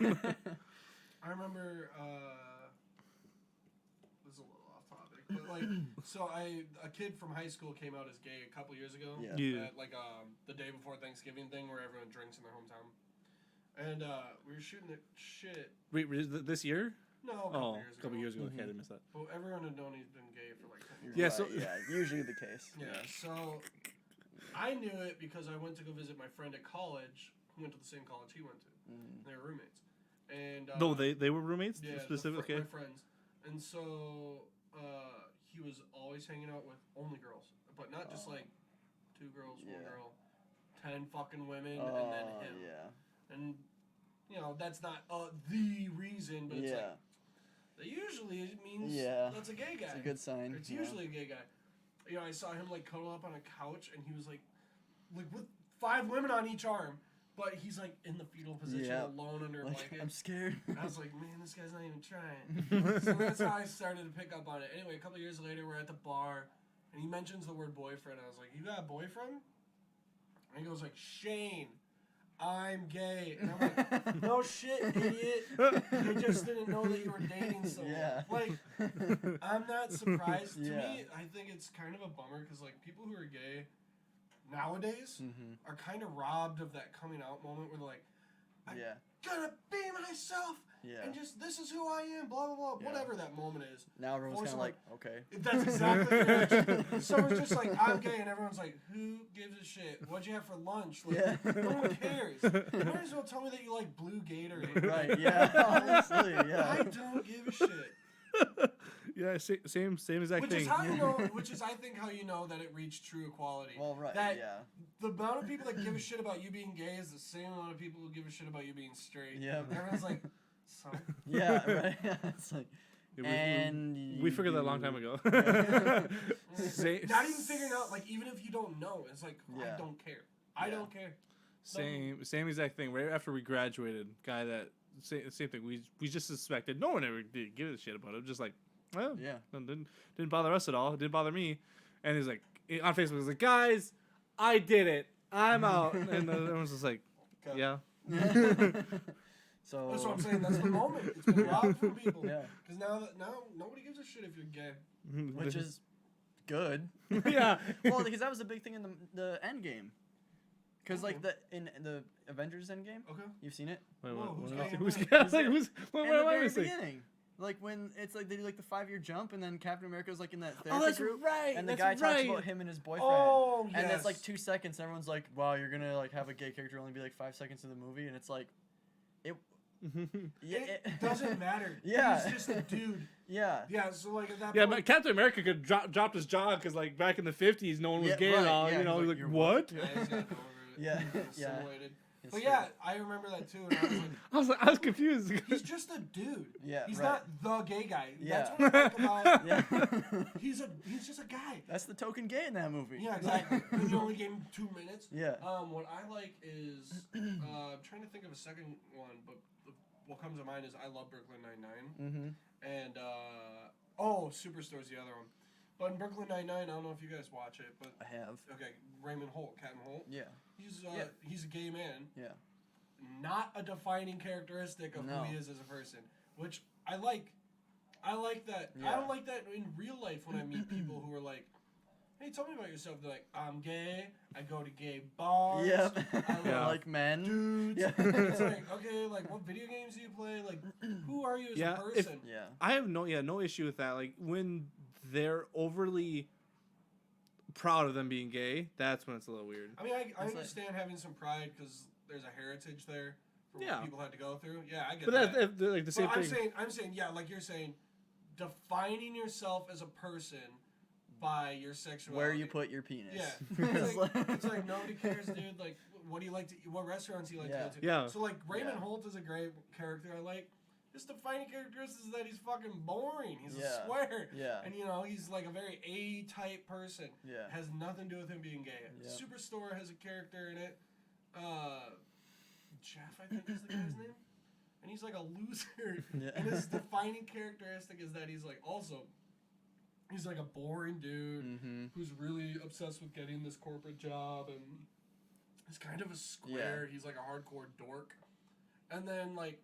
I remember, this is a little off topic, But like, so a kid from high school came out as gay a couple years ago.
Yeah.
Yeah.
At like the day before Thanksgiving thing where everyone drinks in their hometown. And we were shooting the shit.
Wait, this year?
No, a couple
Oh,
years ago.
a couple years ago.
Mhm.
Okay, I didn't miss that.
Well, everyone had known he's been gay for like 10 years.
Yeah,
Right,
so-
yeah, usually the case.
Yeah, so I knew it because I went to go visit my friend at college who went to the same college he went to.
Mm.
They were roommates. And
No, they were roommates
yeah,
specifically.
my friends. And so he was always hanging out with only girls, but not just
Oh.
like 2 girls, 1
Yeah.
girl, 10 fucking women,
Oh,
and then him.
yeah.
And you know that's not the reason, but it's
Yeah.
like that usually it means
Yeah.
that's a gay guy.
It's a good sign.
It's
yeah.
usually a gay guy. You know, I saw him like cuddle up on a couch, and he was like with 5 women on each arm, but he's like in the fetal position,
Yeah.
alone under a
Like,
blanket.
I'm scared.
I was like, man, this guy's not even trying. So that's how I started to pick up on it. Anyway, a couple years later, we're at the bar, and he mentions the word boyfriend. I was like, you got a boyfriend? And he goes like, Shane, I'm gay. And I'm like, no shit, idiot. You just didn't know that you were dating someone.
Yeah.
Like, I'm not surprised. To
Yeah.
me, I think it's kind of a bummer because like people who are gay nowadays
Mhm.
are kind of robbed of that coming out moment where they're like, I
Yeah.
gotta be myself
Yeah.
and just this is who I am, blah blah blah,
Yeah.
whatever that moment is.
Now everyone's
Force
kind of
them,
like, okay.
That's exactly the reaction. Someone's just like, I'm gay, and everyone's like, who gives a shit? What'd you have for lunch? Like,
Yeah.
no one cares. You might as well tell me that you like blue Gatorade.
Right. Yeah. Honestly.
I
Yeah.
don't give a shit.
Yeah, same exact
Which
thing.
is how you know. Which is, I think, how you know that it reached true equality.
Well, right.
That-
Yeah.
The amount of people that give a shit about you being gay is the same amount of people who give a shit about you being straight.
Yeah.
Everyone's like, so.
Yeah. Right. it's like,
Yeah,
and
we figured that a long time
you-
ago.
Not even figuring out, like, even if you don't know, it's like,
Yeah.
I don't care. I
Yeah.
don't care.
Same exact thing. Right after we graduated, guy that same thing. We just suspected. No one ever did give a shit about it. Just like, well,
Yeah.
didn't bother us at all. It didn't bother me. And he's like on Facebook, he's like, guys, I did it. I'm out. And everyone's just like,
Okay.
yeah.
So.
That's what I'm saying. That's the moment. It's been robbed from people.
Yeah.
Because now nobody gives a shit if you're gay.
Which is good.
yeah.
Well, because that was a big thing in the end game. Because like in the Avengers Endgame,
Okay.
you've seen it.
Wait,
Whoa, who's
what-
gay?
who's
Who's
gay? I was
gay?
like, what
In
am
the
I
very
missing?
beginning, like when it's like they do like the 5-year jump, and then Captain America's like in that
Oh,
therapy
that's
group,
right.
and the
that's
guy
right.
talks about him and his boyfriend.
Oh, yes.
And it's like 2 seconds, and everyone's like, "Wow, you're gonna like have a gay character only be like 5 seconds in the movie," and it's like, yeah,
It doesn't matter.
Yeah.
He's just a dude.
yeah,
Yeah, so like at that
Yeah,
point.
but Captain America could dropped his jaw because like back in the 50s, no one was
Yeah,
gay
right,
at all.
yeah,
You know,
he's
he's
like,
like,
"You're
what?
Yeah, he's got over it.
Yeah,
He's
yeah.
assimilated.
It's
But
true.
yeah, I remember that too, and I was like,
I was confused.
he's just a dude.
Yeah,
He's
right.
not the gay guy.
Yeah.
That's what I like about.
yeah.
He's just a guy.
That's the token gay in that movie.
Yeah, exactly. And you only gave him 2 minutes.
Yeah.
What I like is I'm trying to think of a second one, but what comes to mind is I love Brooklyn Nine-Nine, and Superstore's the other one. But in Brooklyn Nine-Nine, I don't know if you guys watch it, but
I have.
okay, Raymond Holt, Captain Holt.
Yeah.
He's he's a gay man.
Yeah.
Not a defining characteristic of
No.
who he is as a person, which I like. I like that. I
Yeah.
don't like that in real life when I meet people who are like, "Hey, tell me about yourself." They're like, "I'm gay. I go to gay bars.
Yep.
I
Yeah.
Like men.
dudes."
Yeah.
It's like, okay, like what video games do you play? Like, who are you as
Yeah,
a
if-
person?
Yeah.
I have no issue with that. Like when they're overly proud of them being gay, that's when it's a little weird.
I mean, I
It's like-
understand having some pride because there's a heritage there for
Yeah.
what people had to go through. Yeah, I get
But
that.
that's like the same
But
thing.
I'm saying, yeah, like you're saying, defining yourself as a person by your sexuality.
Where you put your penis.
Yeah, it's like nobody cares, dude. Like, what do you like to eat? What restaurants do you like
Yeah.
to go to?
Yeah.
So like Raymond
Yeah.
Holt is a great character. I like. His defining characteristic is that he's fucking boring. He's
Yeah.
a square.
Yeah.
And you know he's like a very A-type person.
Yeah.
Has nothing to do with him being gay.
Yeah.
Superstore has a character in it. Jeff, I think is the guy's name. And he's like a loser.
Yeah.
And his defining characteristic is that he's like he's like a boring dude
Mm-hmm.
who's really obsessed with getting this corporate job and he's kind of a square. He's like a hardcore dork. And then like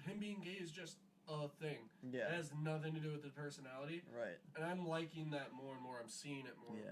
him being gay is just a thing.
Yeah.
It has nothing to do with the personality.
Right.
And I'm liking that more and more. I'm seeing it more.
Yeah.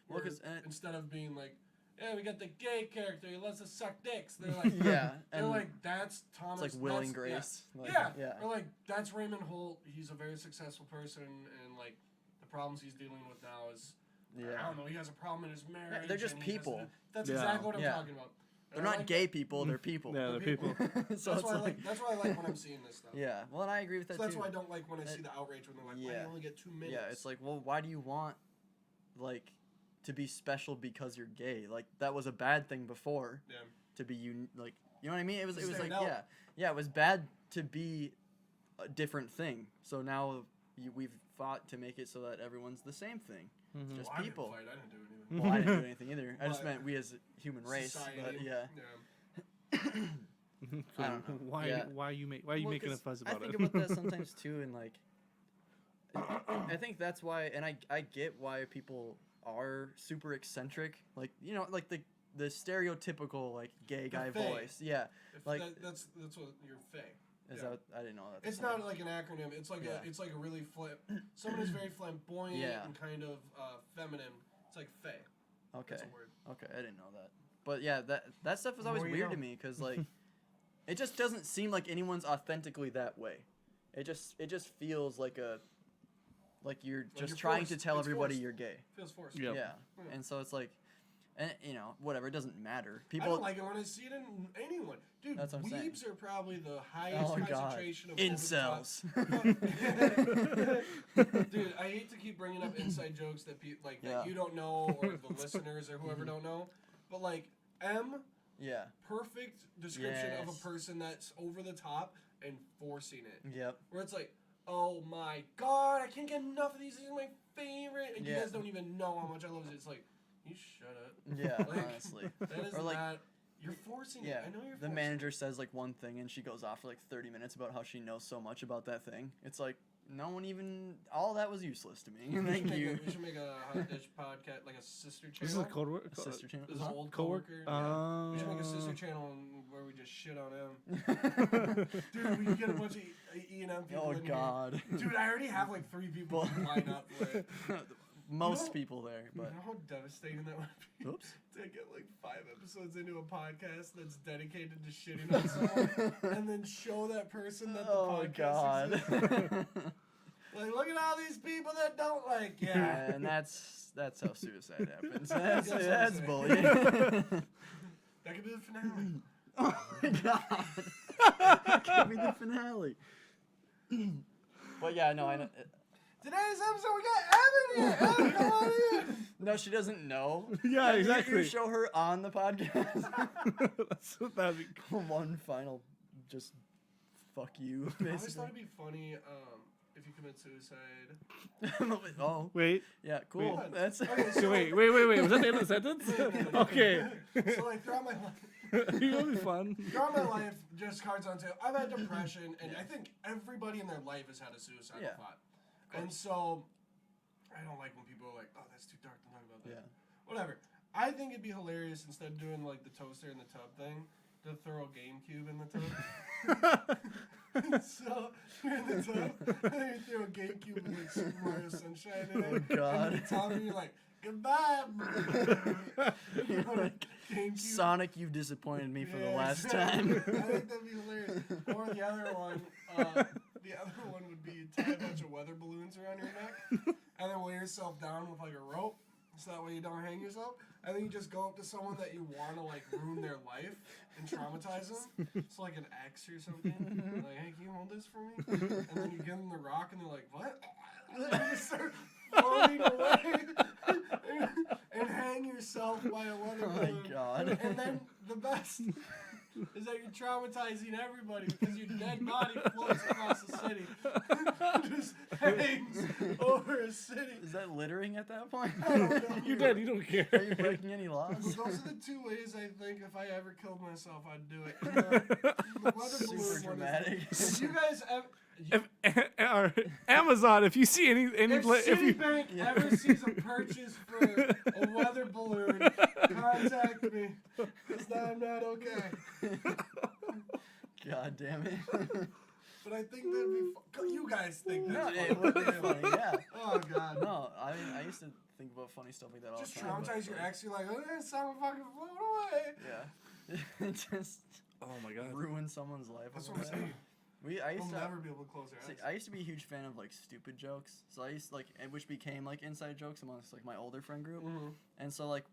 Well,
Where
'cause,
instead of being like, yeah, we got the gay character, he lets us suck dicks. They're like,
yeah.
they're
And
like, that's Thomas.
it's like Will and
that's-
Grace.
Yeah.
Like,
yeah.
Yeah.
Or like, that's Raymond Holt. He's a very successful person, and like, the problems he's dealing with now is, I
Yeah.
don't know, he has a problem in his marriage.
they're just
and he has
people.
to- that's
Yeah.
exactly what I'm
Yeah.
talking about.
They're
And I
not
like
gay people. They're people.
Yeah, they're people.
so
That's
it's
why I
like,
like. That's why I like when I'm seeing this stuff.
yeah. Well, and I agree with that
So that's
too.
why I don't like when I see the outrage when they're like, "Why
Yeah.
you only get 2 minutes?"
Yeah, it's like, well, why do you want, like, to be special because you're gay? Like, that was a bad thing before.
Yeah.
To be like, you know what I mean? It was like,
stand out.
yeah, it was bad to be a different thing. So now we've fought to make it so that everyone's the same thing,
Mhm.
just
Well,
people.
I didn't fight. I didn't do anything.
Well, I didn't do anything either. I just
But
meant we as a human race.
Society,
But yeah.
So
I don't know.
Why?
Yeah.
Why are you making a
'cause
fuss about
I think
it?
about that sometimes too, and like, I think that's why, and I get why people are super eccentric, like, you know, like the stereotypical like gay guy
fae.
voice. Yeah,
If
Like-
that's what you're fake.
is
Yeah.
that I didn't know that.
It's not like an acronym. It's like
Yeah.
it's like a really someone who's very flamboyant
Yeah.
and kind of feminine. It's like fae.
Okay.
That's a word.
Okay, I didn't know that. But yeah, that stuff is always
More you
weird to
know.
me because like, it just doesn't seem like anyone's authentically that way. It just feels like you're just
you're
trying
forced.
to tell
It's
everybody
forced.
you're gay.
Feels forced.
Yep.
Yeah,
Yeah.
and so it's like, and you know, whatever. It doesn't matter.
I
People.
don't like it when I see it in anyone. Dude,
That's what I'm saying.
weebs are probably the highest
Oh god.
concentration of
Incels.
Dude, I hate to keep bringing up inside jokes that people like
Yeah.
that you don't know or the listeners or whoever don't know, but like
Yeah.
perfect description of
Yes.
a person that's over the top and forcing it.
Yep.
Where it's like, oh my god, I can't get enough of these. These are my favorite, and you
Yeah.
guys don't even know how much I love it. It's like, you shut up.
Yeah.
Like,
Honestly.
That is
Or like-
not. You're forcing
Yeah.
it. I know you're.
The
forcing
manager says like one thing and she goes off for like 30 minutes about how she knows so much about that thing. It's like no one even. All that was useless to me.
It.
Thank you.
We should make a hot dish podcast, like a sister channel.
This is a code word.
Sister channel.
This is an old
Coworker.
coworker. Yeah. We should make a sister channel where we just shit on him. Dude, we can get a bunch of E&M people
Oh
in
god.
here. Dude, I already have like 3 people
Well-
lined up for it.
Most
know-
people there,
You
but
know how devastating that would be?
oops.
To get like 5 episodes into a podcast that's dedicated to shitting on someone and then show that person that the
Oh
podcast
god.
exists. Like, look at all these people that don't like you.
Yeah, and that's how suicide happens.
That's what I'm
That's
saying.
bullying.
That could be the finale.
Oh my god. That could be the finale. But yeah, no, I know.
Today's episode, we got Evan here. Evan, come on in.
No, she doesn't know.
Yeah,
You
exactly.
show her on the podcast.
That's what that'd be.
One final, just fuck you,
I always thought
basically.
it'd be funny if you commit suicide.
Oh,
Wait.
yeah, cool.
Wait.
That's
Okay,
So wait. Was that the end of the sentence? Okay.
So like throughout my life,
It'll be fun.
throughout my life, just cards on tail. I've had depression, and I think everybody in their life has had a suicidal
Yeah.
thought. And so, I don't like when people are like, "Oh, that's too dark to talk about that."
yeah.
Whatever. I think it'd be hilarious instead of doing like the toaster in the tub thing, to throw a GameCube in the tub. So you're in the tub, and then you throw a GameCube with like Super Mario Sunshine in it.
Oh, God.
And the top, and you're like, "Goodbye."
You're like,
GameCube.
Sonic, you've disappointed me for the
Yeah,
last
exactly.
time.
I think that'd be hilarious. Or the other one, would be tie a bunch of weather balloons around your neck, and then weigh yourself down with like a rope, so that way you don't hang yourself. And then you just go up to someone that you want to like ruin their life and traumatize them. It's like an ex or something. Like, hey, can you hold this for me? And then you give them the rock, and they're like, what? And then you start floating away and hang yourself by a weather
Oh
balloon.
my god.
And then the best is that you're traumatizing everybody because your dead body floats across the city. Just hangs over a city.
Is that littering at that point?
I don't know.
You're dead. You don't care.
Are you breaking any laws?
Those are the 2 ways I think if I ever killed myself, I'd do it. And the weather balloon
Super
one
dramatic.
Is, if you guys ever...
Or Amazon, if you see any
If
if you
Citibank ever sees a purchase for a weather balloon, contact me. Because I'm not okay.
God damn it.
but I think that'd be you guys think
No,
that's
it would be
funny.
funny, yeah.
Oh god.
No, I mean, I used to think about funny stuff like that all
Just
the time.
traumatize
but,
your
like,
ex. You're like, oh, someone fucking float away.
Yeah. Just
Oh my god.
ruin someone's life.
That's
over
what I'm
that.
saying.
I
We'll
used to
never be able to close our
see,
eyes.
I used to be a huge fan of like stupid jokes. So I used to, like, and which became like inside jokes amongst like my older friend group.
Mm-hmm.
And so like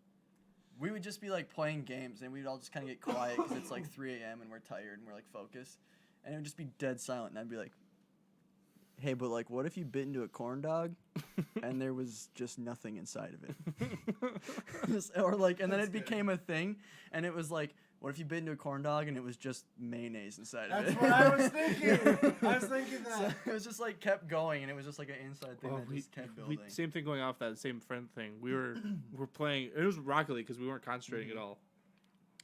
we would just be like playing games and we'd all just kind of get quiet because it's like 3 a.m. and we're tired and we're like focused. And it would just be dead silent and I'd be like, hey, but like what if you bit into a corn dog and there was just nothing inside of it? Or like, and then
That's
it
good.
became a thing and it was like, what if you bit into a corn dog and it was just mayonnaise inside
That's
of it?
what I was thinking. I was thinking
So
that.
it was just like kept going and it was just like an inside thing
Well,
that just kept
we
building.
same thing going off that same friend thing. We were playing. It was Rocket League because we weren't concentrating at all,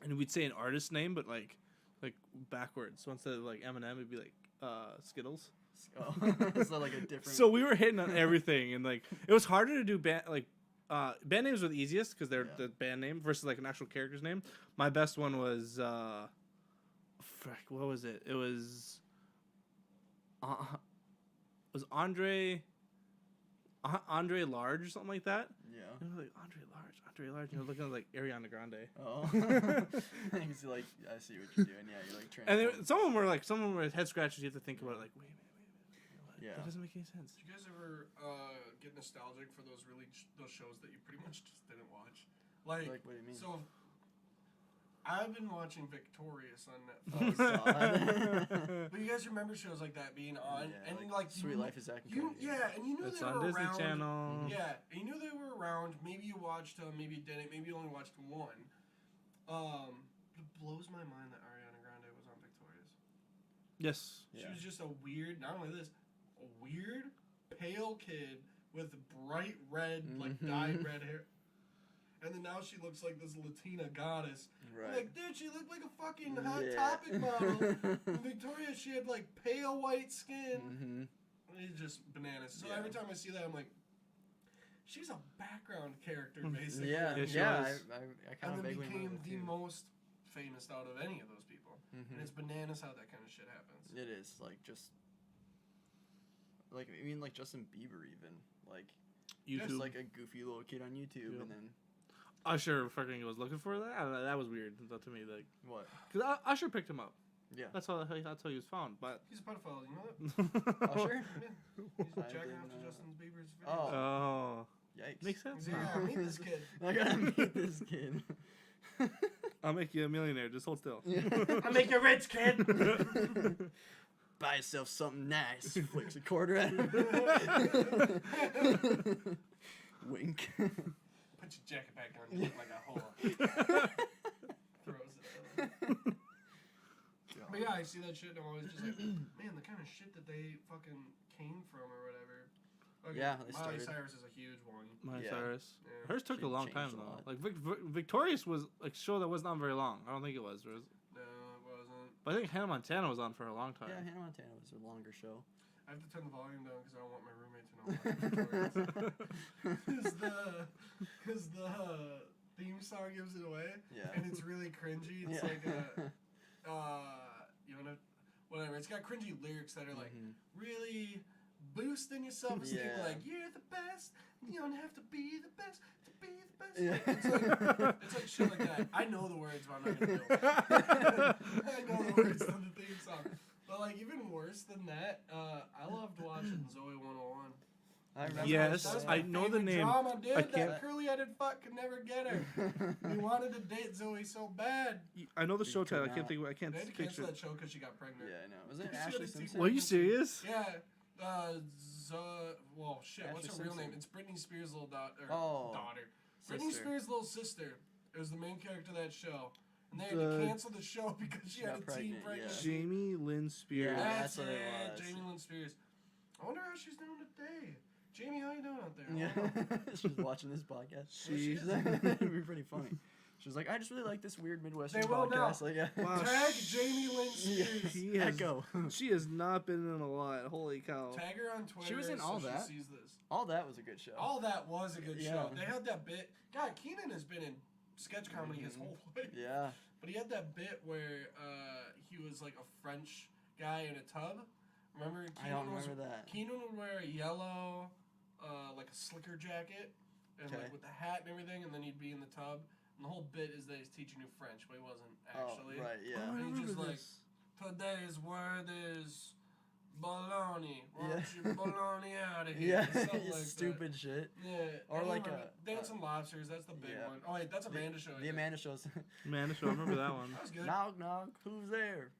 and we'd say an artist name, but like backwards. So instead of like Eminem, it'd be like Skittles.
Oh. So like a different.
So we were hitting on everything, and like it was harder to do band names were the easiest because they're
Yeah.
the band name versus like an actual character's name. My best one was what was it? It was Andre Large or something like that.
Yeah.
And we're like Andre Large. You know, looking like Ariana Grande.
Oh. You see, like, I see what you're doing. Yeah, you're like
And
transforming.
some of them were head scratches. You have to think about it, like, wait a minute.
Yeah.
That doesn't make any sense.
Did you guys ever get nostalgic for those those shows that you pretty much just didn't watch? Like
what do you mean?
so. I've been watching Victorious on
Oh,
Netflix.
God.
But you guys remember shows like that being on,
Yeah,
and like
Sweet Life is Zack and Cody.
yeah, and you knew
It's
they
on
were
Disney
around.
Channel.
Yeah, and you knew they were around. Maybe you watched them, maybe you didn't. Maybe you only watched one. It blows my mind that Ariana Grande was on Victorious.
Yes.
She
Yeah.
was just a weird, not only this, a weird, pale kid with bright red, like dyed red hair. And then now she looks like this Latina goddess. I'm
Right.
like, dude, she looked like a fucking Hot
Yeah.
Topic model. In Victoria, she had like pale white skin.
Mm-hmm.
It's just bananas. So
Yeah.
every time I see that, I'm like, she's a background character, basically.
Yeah,
Yeah, she
yeah.
was.
I kind
And
of
then
vaguely
became
remember
the
too.
most famous out of any of those people.
Mhm.
And it's bananas how that kind of shit happens.
It is like just like I mean like Justin Bieber even like
YouTube.
just like a goofy little kid on YouTube
Yep.
and then
Usher fucking was looking for that. I don't know, that was weird to me. Like,
what?
because Usher picked him up.
Yeah.
That's how he was found. But
He's a pedophile, you know that?
Usher?
Yeah. He's
I
jacking
didn't
off to
know.
Justin Bieber's videos.
Oh.
oh,
Yikes.
makes sense.
He's like, yeah, meet this kid.
I gotta meet this kid.
I'll make you a millionaire. Just hold still.
I make you rich, kid.
Buy yourself something nice. Flicks a quarter at him. Wink.
Put your jacket back on, you look like a whore. Throws it out. But yeah, I see that shit and I'm always just like, man, the kind of shit that they fucking came from or whatever. Okay,
Yeah, they
Miley
started-
Cyrus is a huge one.
Miley
Yeah.
Cyrus.
Yeah.
Hers took
She
a long time
changed a
though.
lot.
Like Victorious was like a show that was not very long. I don't think it was.
No, it wasn't.
But I think Hannah Montana was on for a long time.
Yeah, Hannah Montana was a longer show.
I have to turn the volume down because I don't want my roommate to know about Victorious. Because the theme song gives it away.
Yeah.
And it's really cringy. It's
Yeah.
like you know, whatever. It's got cringy lyrics that are like
Mhm.
really boosting your self-esteem.
Yeah.
Like, you're the best. You don't have to be the best to be the best.
Yeah.
It's like shit like that. I know the words, but I'm not going to do it. I know the words to the theme song. But, like, even worse than that, I loved watching Zoe 101.
I remember.
Yes,
That was
I
my
know the
favorite
name.
Drama, dude.
I
That
can't-
curly-headed fuck could never get her. He wanted to date Zoe so bad.
I know the
You
show
could
title. I
not.
can't think. I can't
They had to
picture.
cancel that show because she got pregnant.
Yeah, I know. Was it
She
Ashley
had a
Simpson?
Were you serious?
Yeah. Well, shit. What's her
Ashley
real name?
Simpson.
It's Britney Spears' little daughter.
Oh.
Daughter. Britney
Sister.
Spears' little sister. It was the main character of that show. And they had to
The-
cancel the show because she
She
had a
got
teen
pregnant,
pregnancy.
Jamie Lynn Spears.
Yeah.
That's,
That's what it
it.
was.
Jamie Lynn Spears. I wonder how she's doing today. Jamie, how you doing out there? I
Yeah.
don't know.
She's watching this podcast.
She-
It'd be pretty funny. She's like, I just really like this weird Midwestern
They will now.
podcast. Like, yeah.
Wow.
Tag Jamie Lynn
Yeah.
Spears.
She has,
Echo.
she has not been in a lot. Holy cow.
Tag her on Twitter.
She was in
so
All
she
That.
sees this.
All that was a good show.
All That was a good show.
Yeah.
They had that bit. God, Keenan has been in sketch comedy his whole life.
Yeah.
But he had that bit where he was like a French guy in a tub Remember?
I don't remember that.
Keenan would wear a yellow, like a slicker jacket, and
Okay.
like with the hat and everything, and then he'd be in the tub. And the whole bit is that he's teaching you French, but he wasn't actually.
Oh, right,
Oh,
yeah.
I
And he's just
remember
like,
this.
today's word is baloney. Why
Yeah.
don't you baloney out of here?
Yeah,
Something like
stupid shit.
that. Yeah.
Or
and
like
remember Dancing Lobsters. That's the big
yeah.
one. Oh wait, that's Amanda Show. I
The
think.
Amanda shows.
Man, I remember that one.
That was good.
Knock, knock. Who's there?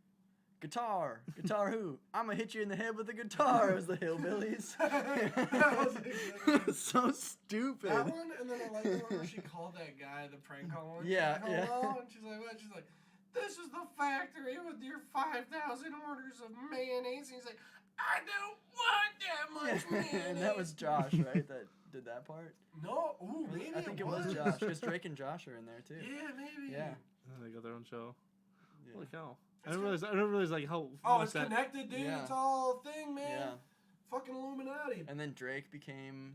Guitar. Guitar who? I'm gonna hit you in the head with a guitar. It was the Hillbillies.
That was exactly-
So stupid.
That one, and then I like the one where she called that guy the prank call one. She's
Yeah,
like,
yeah.
hello, and she's like, what? She's like, this is the factory with your 5,000 orders of mayonnaise. And he's like, I don't want that much mayonnaise.
And that was Josh, right? That did that part.
No, ooh, maybe
I think it was Josh, because Drake and Josh are in there too.
Yeah, maybe.
Yeah.
They got their own show.
Yeah.
Holy cow! I
It's
didn't realize like how.
Oh,
much
it's
that.
connected, dude.
Yeah.
It's all a thing, man.
Yeah.
Fucking Illuminati.
And then Drake became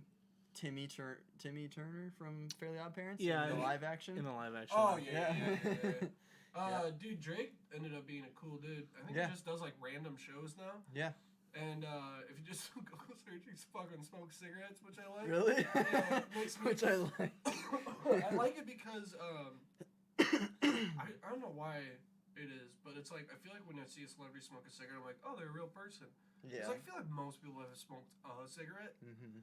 Timmy Turner from Fairly Odd Parents.
Yeah,
in the
in-
live action.
In the live action.
Oh, yeah.
Yeah.
Dude, Drake ended up being a cool dude. I think
Yeah.
he just does like random shows now.
Yeah.
And if you just Google search, he's fucking smoke cigarettes, which I like.
Really?
Yeah, it makes me-
Which I like.
I like it because I don't know why it is, but it's like I feel like when I see a celebrity smoke a cigarette, I'm like, oh, they're a real person.
Yeah.
'Cause I feel like most people have smoked a cigarette.
Mm-hmm.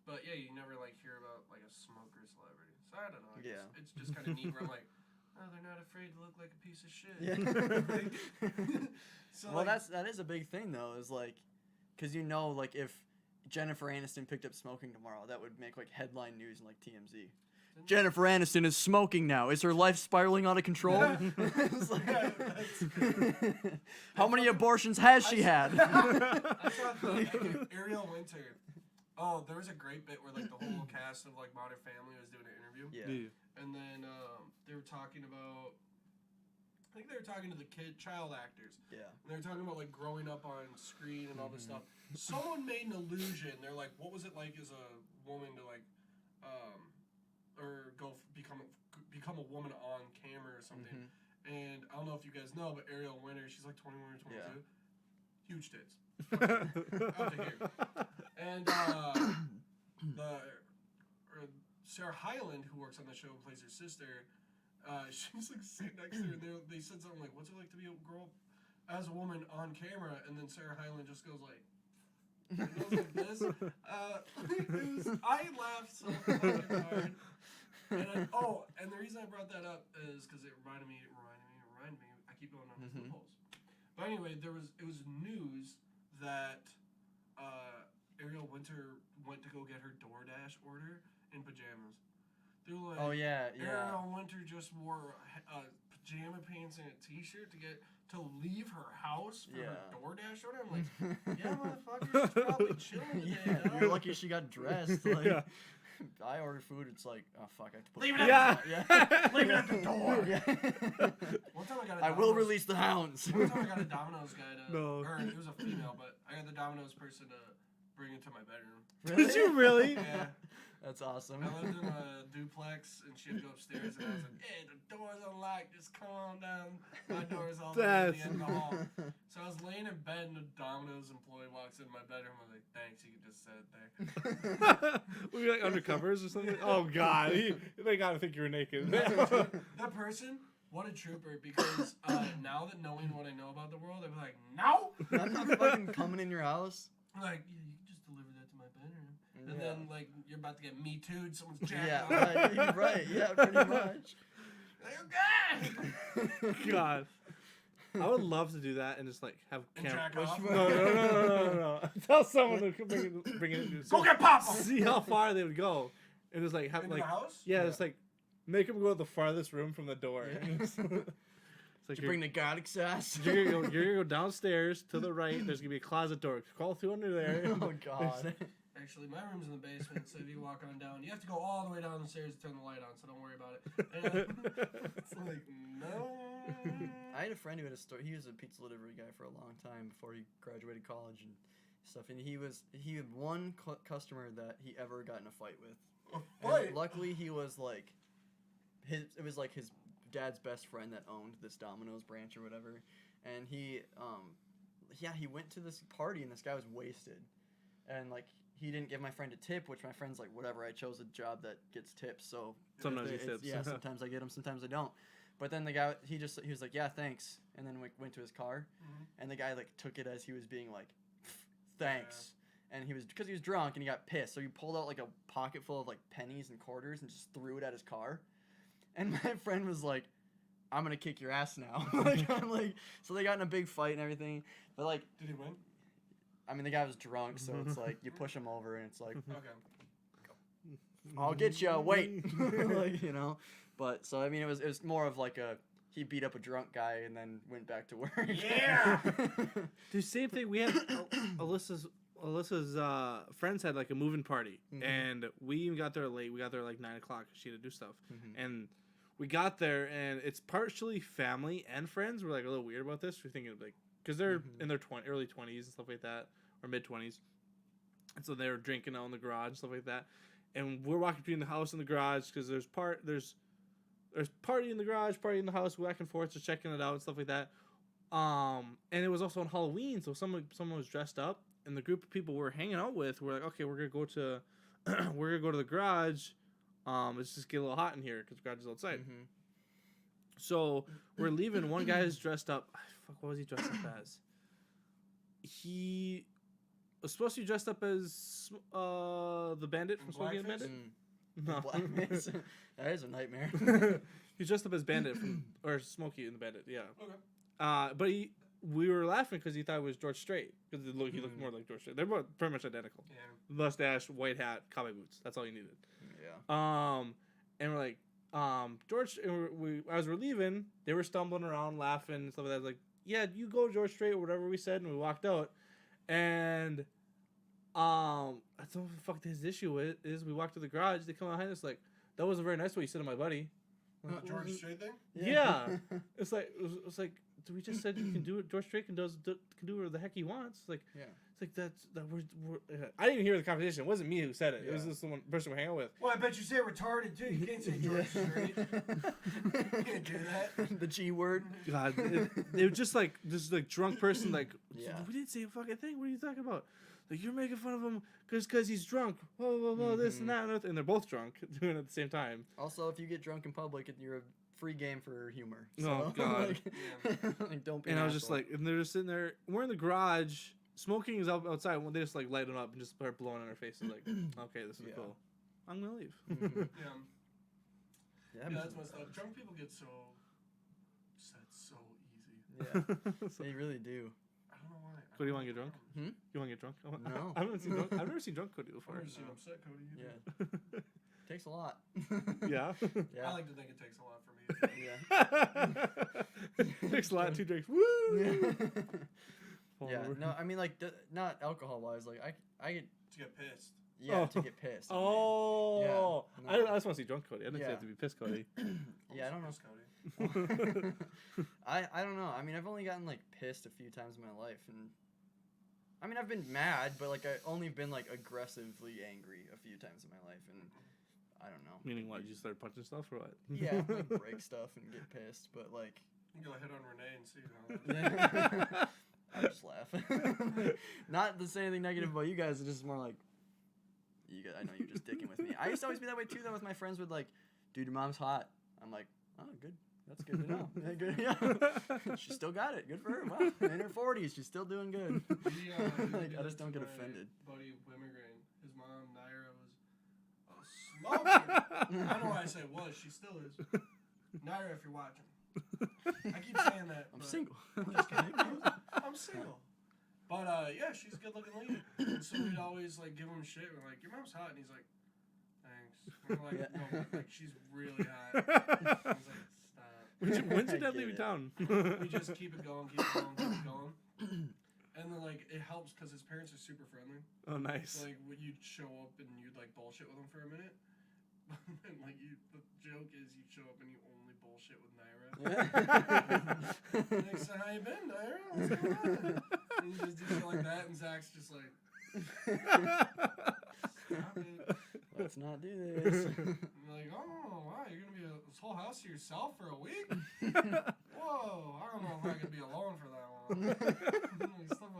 But yeah, you never like hear about like a smoker celebrity. So I don't know. I
Yeah.
guess it's just kind of neat where I'm like, oh, they're not afraid to look like a piece of shit.
Yeah.
So
Well,
like,
that is a big thing though. Is like, cause you know, like if Jennifer Aniston picked up smoking tomorrow, that would make like headline news in like TMZ. Jennifer Aniston is smoking now. Is her life spiraling out of control? It's like-
Yeah, that's-
How many abortions has she had?
I saw the Ariel Winter. Oh, there was a great bit where like the whole cast of like Modern Family was doing an interview,
Yeah.
and then they were talking about. I think they were talking to the child actors.
Yeah.
And they were talking about like growing up on screen and all this stuff. Someone made an illusion. They're like, what was it like as a woman to like, or become a woman on camera or something? And I don't know if you guys know, but Ariel Winter, she's like 21 or 22.
Yeah.
Huge tits. Out to here. And Sarah Hyland, who works on the show and plays her sister, she's like sitting next to her, and they said something like, "What's it like to be a girl as a woman on camera?" And then Sarah Hyland just goes like, this. I laughed so fucking hard. And the reason I brought that up is because it reminded me. I keep going on these loopholes. But anyway, it was news that Ariel Winter went to go get her DoorDash order in pajamas. They're like,
Oh yeah. Yeah.
Ariel Winter just wore pajama pants and a t-shirt to leave her house for her
Yeah.
DoorDash order. I'm like, yeah, motherfucker, she's probably chilling today.
Yeah.
dog.
You're lucky she got dressed. Like,
Yeah.
I ordered food. It's like, oh fuck, I have to put.
Leave it at
Yeah.
Yeah.
Leave it at the door.
Yeah.
One time I got a
I will
Domino's-
release the hounds.
One time I got a Domino's guy to,
No.
or it was a female, but I got the Domino's person to bring it to my bedroom.
Did you really?
Yeah.
That's awesome.
I lived in a duplex, and she'd go upstairs, and I was like, "Hey, the door's unlocked. Just come on down. My door's all the way at the
That's-
end of the hall." So I was laying in bed, and a Domino's employee walks in my bedroom. I was like, "Thanks, you can just sit there."
Were you like undercovers or something? Oh god, they gotta think you were naked.
That person, what a trooper! Because now that knowing what I know about the world, I'd be like, "No!"
I'm not fucking coming in your house.
I'm like, "Yeah, you can just deliver that to my bedroom." And
Yeah.
then, like, you're about to get Me Too'd, someone's jacking
Yeah,
off.
right, you're right. Yeah, pretty much.
Like, okay!
God, I would love to do that and just like have
And jack
cameras.
off?
No. Tell someone to bring it.
Go get Papa!
See how far they would go, and just like have
Into
like
the house?
yeah, it's like make them go to the farthest room from the door.
Yeah.
It's like
Did you bring the garlic sauce?
you're gonna go downstairs to the right. There's gonna be a closet door. Crawl through under there.
Oh god.
Actually, my room's in the basement, so if you walk on down, you have to go all the way down the stairs to turn the light on, so don't worry about it. And, it's like, no.
I had a friend who had a store. He was a pizza delivery guy for a long time before he graduated college and stuff. And he had one customer that he ever got in a fight with.
Fight?
And luckily, he was like it was like his dad's best friend that owned this Domino's branch or whatever. And he went to this party and this guy was wasted, and like he didn't give my friend a tip, which my friend's like, whatever. I chose a job that gets tips, so
Sometimes he
it's-
tips.
Yeah, sometimes I get them, sometimes I don't. But then the guy, he was like, yeah, thanks, and then went to his car, and the guy like took it as he was being like, thanks. And he was, because he was drunk and he got pissed, so he pulled out like a pocket full of like pennies and quarters and just threw it at his car. And my friend was like, I'm gonna kick your ass now. Like, I'm like, so they got in a big fight and everything. But like,
Did he win?
I mean, the guy was drunk, so it's like you push him over and it's like,
Okay.
I'll get you. Wait, like, you know. But so I mean, it was more of like he beat up a drunk guy and then went back to work.
Yeah.
Dude, same thing. We had Alyssa's friends had like a moving party, and we even got there late. We got there like 9 o'clock. She had to do stuff, and we got there, and it's partially family and friends. We're like a little weird about this. We're thinking like because they're in their early 20s and stuff like that, or mid 20s, and so they were drinking out in the garage and stuff like that. And we're walking between the house and the garage because there's party in the garage, party in the house, back and forth, just checking it out and stuff like that. And it was also on Halloween, so someone was dressed up, and the group of people we're hanging out with were like, okay, we're gonna go to the garage. Let's just get a little hot in here because the garage is outside. So we're leaving. One guy is dressed up. Fuck, what was he dressed up as? He was supposed to be dressed up as the bandit from Smokey and the Bandit. No.
Blackface. That is a nightmare.
He's dressed up as Bandit or Smokey and the Bandit. Yeah.
Okay.
But we were laughing because he thought it was George Strait because he looked more like George Strait. They're both pretty much identical.
Yeah.
Mustache, white hat, cowboy boots. That's all you needed.
Yeah.
And we're like, George. And as we're leaving, they were stumbling around, laughing and stuff like that. Like, yeah, you go George Strait or whatever we said, and we walked out. And I don't know what the fuck his issue is. We walked to the garage. They come behind us like, that wasn't very nice what you said to my buddy. Like,
George Strait thing?
Yeah. It's like we just said you can do it. George Strait can do whatever the heck he wants. It's like we're I didn't even hear the conversation. It wasn't me who said it. It was just someone person we're hanging out with.
Well, I bet you say retarded too. You can't say George Strait. You can't do that.
The G word.
God, they were just like this drunk person. Like,
Yeah.
we didn't say a fucking thing. What are you talking about? Like, you're making fun of him because he's drunk. Whoa, whoa, whoa, this and that, and they're both drunk doing it at the same time.
Also, if you get drunk in public, you're a free game for humor. So,
Oh, God.
like, don't be.
And
an
I was just
asshole.
like, and they're just sitting there. We're in the garage. Smoking is outside. When they just like light it up and just start blowing in our faces. Like, okay, this is
Yeah.
cool. I'm gonna leave.
Yeah.
Yeah,
Yeah, that's messed up. Drunk people get so upset so easy.
yeah,
So,
they really do.
I don't know why.
Cody, you want to get drunk?
Hmm?
You want to get drunk?
No.
I haven't seen drunk. I've never seen drunk Cody
I've
before.
never seen upset Cody.
Yeah, takes a lot.
Yeah.
Yeah.
I like to think it takes a lot for me.
Yeah.
Takes a lot. 2 drinks. Woo!
Yeah. No, I mean like not alcohol wise. Like I get
To get pissed.
to get pissed.
Oh.
Yeah,
I
no.
just want to see drunk Cody. I didn't say
Yeah.
have to be pissed Cody.
Yeah, I don't know.
Piss Cody.
I don't know. I mean, I've only gotten like pissed a few times in my life, and I mean, I've been mad, but like I've only been like aggressively angry a few times in my life, and I don't know.
Meaning what? You just start punching stuff or what?
Yeah, like break stuff and get pissed, but like
You go hit on Renee and see how that
I just laugh. Not to say anything negative about you guys. It's just more like you guys. I know you're just dicking with me. I used to always be that way too. Though with my friends, would like, dude, your mom's hot. I'm like, oh, good. That's good to know. Yeah, good. Yeah. She still got it. Good for her. Wow. In her 40s, she's still doing good. Like, I just don't get offended.
Buddy Wimmergrain, his mom Naira was smoking. I don't know why I say was. She still is. Naira, if you're watching, I keep saying that.
I'm
but
single.
I'm just kidding. I'm single. But yeah, she's a good-looking lady. And so we'd always like give him shit. We're like, your mom's hot, and he's like, thanks. And we're like,
Yeah.
no, like she's really hot. I was like, stop.
When's your
I
dad
get
leaving
it.
town?
We just keep it going, keep it going, keep it going. And then like it helps because his parents are super friendly.
Oh, nice.
So, like when you'd show up and you'd like bullshit with them for a minute. And like the joke is you show up and you only bullshit with Naira. Like, so how you been, Naira? What's going on? And you just do shit like that, and Zach's just like, stop it.
Let's not do this.
And you're like, oh wow, you're gonna be this whole house to yourself for a week? Whoa, I don't know if I could be alone for that long. Like, stuff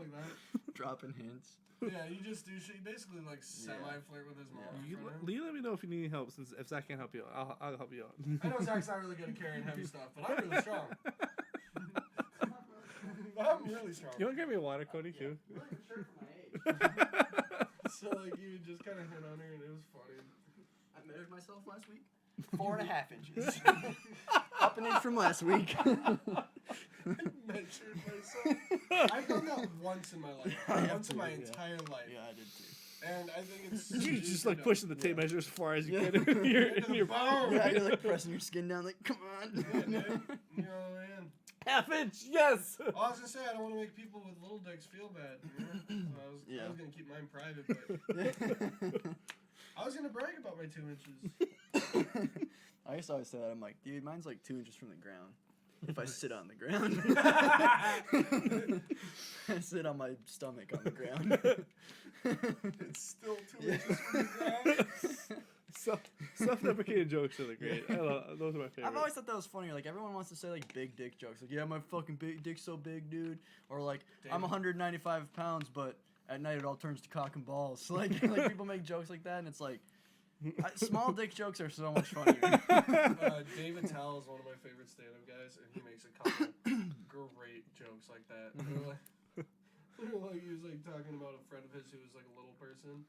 dropping hints.
Yeah, you just do shit. You basically like semi-flirt with his mom.
You,
in front of him.
Lee, let me know if you need help. Since if Zach can't help you, I'll help you out.
I know Zach's not really good at carrying heavy stuff, but I'm really strong. I'm really strong.
You want to get me a water, Cody, too?
Really mature for my age.
So like you would just kind of hit on her, and it was funny.
I measured myself last week. 4.5 inches. Up an inch from last week.
Measured myself. I've done that once in my life. Once in my entire life.
Yeah, I did too.
And I think it's
You just like
dumb.
pushing the tape measure as far as you
Yeah.
can in your,
Into
in
the
your
bone.
Yeah, you're like pressing your skin down, like, come on.
Yeah, dude. You know, man.
half inch. Yes.
I was gonna say I don't want to make people with little dicks feel bad. You know? So I was gonna keep mine private, but I was gonna brag about my 2 inches.
I used to always say that. I'm like, dude, mine's like 2 inches from the ground. If I sit on the ground. I sit on my stomach on the ground.
It's still 2 inches from the ground.
Self-deprecating jokes are great. I love, those are my favorite.
I've always thought that was funny. Like, everyone wants to say, like, big dick jokes. Like, yeah, my fucking big dick's so big, dude. Or, like, I'm 195 pounds, but at night it all turns to cock and balls. Like people make jokes like that, and it's like, small dick jokes are so much funnier.
Dave Attell is one of my favorite stand-up guys, and he makes a couple great jokes like that. They're like, he was, like, talking about a friend of his who was, like, a little person,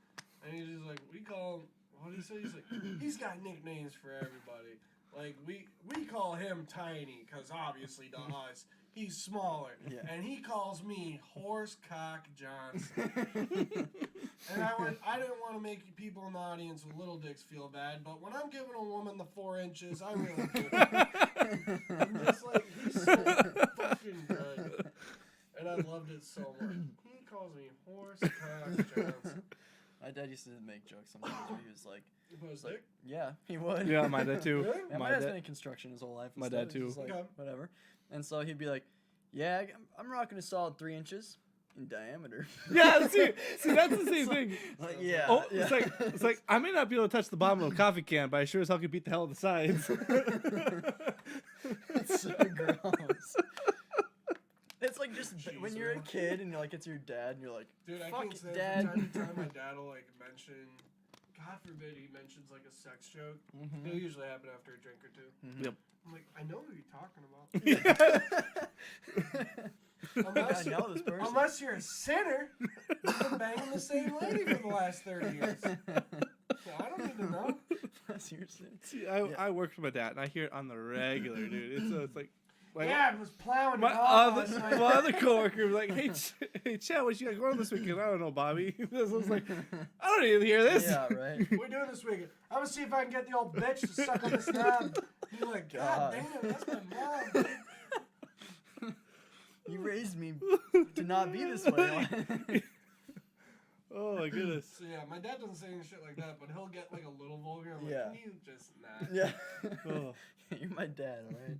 and he's just like, we call him, what did he say? He's like, he's got nicknames for everybody. Like, we call him Tiny, because obviously to us, he's smaller.
Yeah.
And he calls me Horsecock Johnson. And I didn't want to make people in the audience with little dicks feel bad, but when I'm giving a woman the 4 inches, I really do. I'm just like, he's so fucking good. And I loved it so much. He calls me Horsecock Johnson.
My dad used to make jokes sometimes where he was like,
You put his
like,
dick?
yeah, he would.
Yeah, my dad too.
Really?
Yeah, my dad's been in construction his whole life. and
My
stuff.
dad,
He's
too.
just like,
Okay.
whatever. And so he'd be like, yeah, I'm rocking a solid 3 inches in diameter.
Yeah, see, that's the same thing.
Like, yeah.
Oh,
yeah.
it's like I may not be able to touch the bottom of a coffee can, but I sure as hell can beat the hell of the sides.
It's so gross. It's like just
Jeez,
when you're a
man.
kid and you're like, it's your dad, and you're like,
Dude, I
fuck
can't
it,
say
dad.
from time to time my dad will like mention, God forbid he mentions like a sex joke.
Mhm.
It'll usually happen after a drink or two.
Mhm.
Yep.
I'm like, I know who you're talking about.
I know this person.
Unless you're a sinner, you've been banging the same lady for the last 30 years. So I don't need to know.
That's your sin.
See, I work for my dad, and I hear it on the regular, dude. It's like
Yeah, I was plowing
my
it off last
other
night.
my other coworker was like, hey, Chad, what you got going on this weekend? I don't know, Bobby. I was like, I don't need to hear this.
Yeah, right.
What are we doing this weekend? I'm gonna see if I can get the old bitch to suck on this knob. You're like, God damn, that's my mom. Dude.
You raised me to not be this way.
Oh my goodness.
So yeah, my dad doesn't say any shit like that, but he'll get like a little vulgar. I'm
Yeah.
like, can you just not?
Yeah.
Oh.
You're my dad, alright?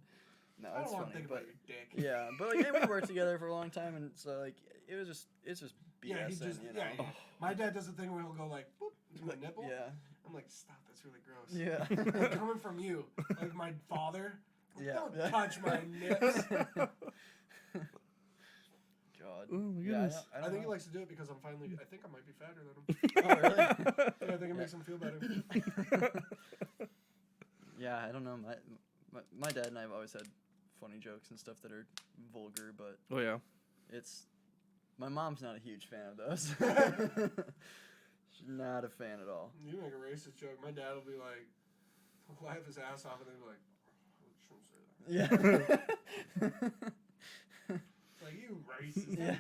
No,
I
it's
don't want to
funny,
think
but
about your dick.
yeah, but like we worked together for a long time, and so like it's just BS.
Yeah, he just,
you know?
yeah. My dad does the thing where he'll go like, boop, to my nipple.
Yeah.
I'm like, stop, that's really gross.
Yeah.
Like, coming from you, like my father. Like,
Yeah.
Don't touch my nips.
God.
Oh my
Yeah,
goodness.
I
don't
think he
know.
likes to do it because I think I might be fatter than him.
Oh, really?
Yeah, I think it makes him feel better.
Yeah, I don't know. My dad and I have always had funny jokes and stuff that are vulgar, but
Oh yeah.
it's my mom's not a huge fan of those. She's not a fan at all.
You make a racist joke, my dad will be like, laugh his ass off, and then be like, oh, shouldn't say that.
Yeah.
Like, you racist.
Yeah.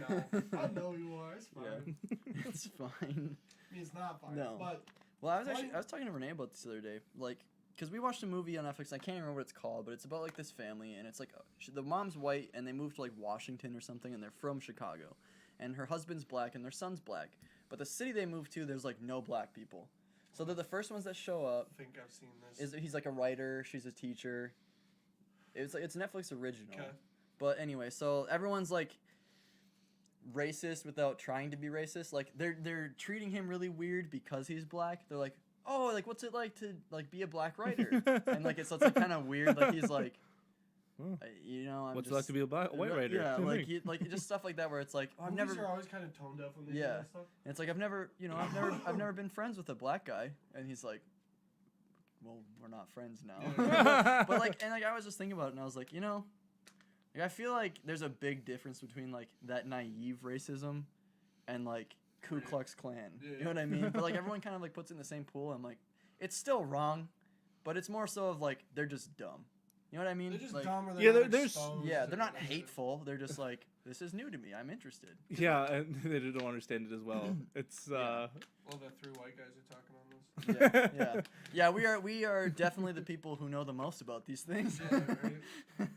I know you are. It's fine.
Yeah. It's fine.
I mean, it's not fine.
No.
But
Well, I was talking to Renee about this the other day, like, because we watched a movie on Netflix. I can't remember what it's called, but it's about like this family, and it's like the mom's white, and they moved to like Washington or something, and they're from Chicago, and her husband's black, and their son's black, but the city they moved to, there's like no black people, so they're the first ones that show up.
I think I've seen this.
He's like a writer, she's a teacher. It's a Netflix original.
Okay.
But anyway, so everyone's like racist without trying to be racist. Like they're treating him really weird because he's black. They're like, oh, like what's it like to like be a black writer? And like it's like kind of weird. Like he's like, You know, I'm
What's it
just,
like to be a white writer?
Yeah,
Same
like
thing.
like just stuff like that where it's like, oh, I've
Movies
never.
are always kind of tone deaf when they say
Yeah.
that stuff.
And it's like I've never been friends with a black guy, and he's like, well, we're not friends now. But like, and like I was just thinking about it, and I was like, you know, like I feel like there's a big difference between like that naive racism, and like Ku Klux Klan.
Yeah.
You know what I mean? But like everyone kind of like puts it in the same pool. I'm like, it's still wrong, but it's more so of like they're just dumb. You know what I mean?
They're just
like,
dumb or
Yeah,
they're
there's-
exposed
yeah,
or
they're not
whatever.
hateful. They're just like, this is new to me. I'm interested.
Yeah, and they don't understand it as well. It's
Well, the three white guys are talking on this.
Yeah. We are definitely the people who know the most about these things.
Yeah, right.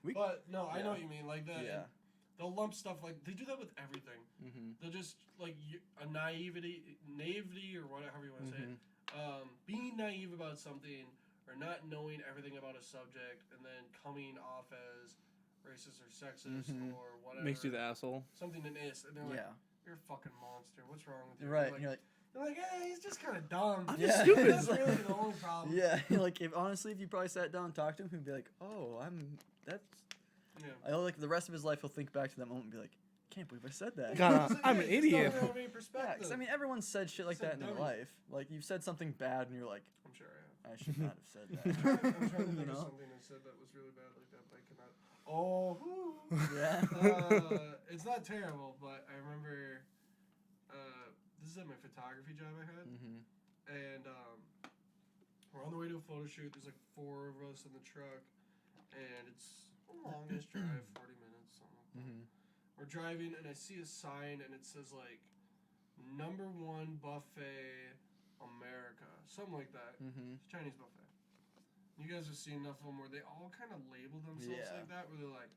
We-
But no, I know
yeah.
what you mean. Like that.
Yeah.
They'll lump stuff like they do that with everything.
Mm-hmm.
They'll just like a naivety or whatever you want to say.
Mm-hmm.
Being naive about something or not knowing everything about a subject and then coming off as racist or sexist
Mhm.
or whatever.
makes you the asshole.
something in this, and they're like,
Yeah.
"You're a fucking monster. What's wrong with you?"
Right.
They're
You're
like,
like,
hey, he's just kind of dumb.
I'm just stupid.
That's really the only problem.
yeah. Like if honestly, if you probably sat down and talked to him, he'd be like, oh, that's.
Yeah.
I know, like the rest of his life, he'll think back to that moment and be like, can't believe I said that.
God,
It's like,
I'm
yeah,
an
you just
idiot.
don't have any
Yeah,
perspective.
because I mean, everyone's said shit like
Said
that in their
dummy.
life. Like you've said something bad, and you're like,
I'm sure I have.
I should not have said
I'm trying to
that.
think
you
of
know?
something I said that was really bad like that, but I cannot. Oh,
Yeah.
it's not terrible, but I remember this is at my photography job I had,
Mm-hmm.
and we're on the way to a photo shoot. There's like 4 of us in the truck, and it's the longest drive, 40 minutes, something like that.
Mm-hmm.
We're driving, and I see a sign, and it says like #1 buffet America, something like that.
Mm-hmm.
It's a Chinese buffet. You guys have seen enough of them where they all kind of label themselves
Yeah.
like that, where they're like,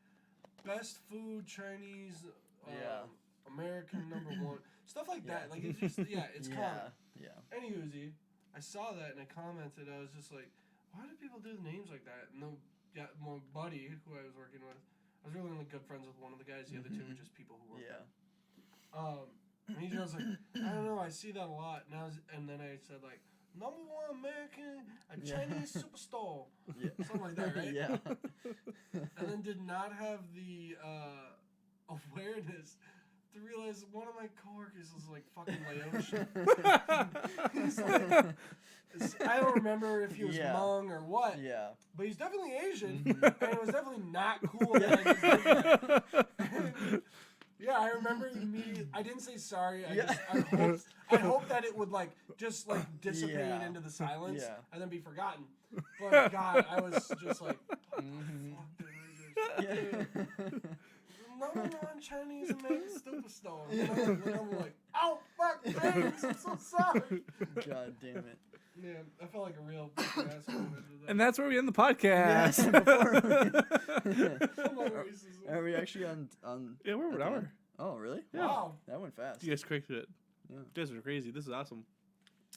best food Chinese,
Yeah.
American #1, stuff like
Yeah.
that. Like it's just it's common.
Yeah.
Anywho, I saw that and I commented. I was just like, why do people do names like that? And my buddy who I was working with, I was really only good friends with one of the guys. The other two were just people who worked.
Yeah.
And he was like, I don't know, I see that a lot. And then I said like, #1 American, a
Yeah.
Chinese superstore,
Yeah.
something like that, right?
Yeah.
And then did not have the awareness to realize one of my coworkers was like fucking Laotian. He's like, I don't remember if he was
Yeah.
Hmong or what,
Yeah.
but he's definitely Asian,
Mhm.
and it was definitely not cool that I just did that. And, yeah, I remember immediately. I didn't say sorry. I hoped that it would like just like dissipate
Yeah.
into the silence
Yeah.
and then be forgotten. But God, I was just like,
Mhm.
fuck did I just
Yeah.
do? #1 Chinese American superstar. And I'm like, oh fuck, thanks, I'm so sorry.
God damn it.
Man, I felt like a real fucking asshole when I did that.
And that's where we end the podcast.
Yes, before
I'm not racist.
Are we actually on?
Yeah, we're
at
an
the
hour.
end? Oh, really?
Yeah.
Wow.
That went fast.
You guys cracked it.
Yeah.
You guys are crazy. This is awesome.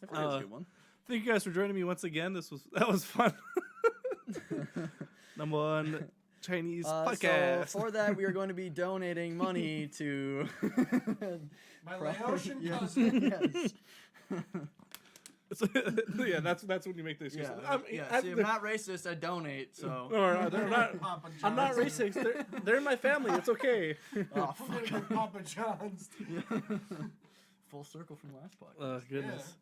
I think it was a good one.
Thank you guys for joining me once again. That was fun. #1 Chinese podcast.
So for that, we are going to be donating money to
My Laotian cousin.
Yes.
Yeah, that's when you make the excuse.
Yeah. See, I'm not racist. I donate. So.
No, they're not.
Papa
I'm not
John's.
racist. They're in my family. It's okay.
Oh,
I'm
fuck.
gonna go Papa John's.
Full circle from last podcast.
Oh, goodness.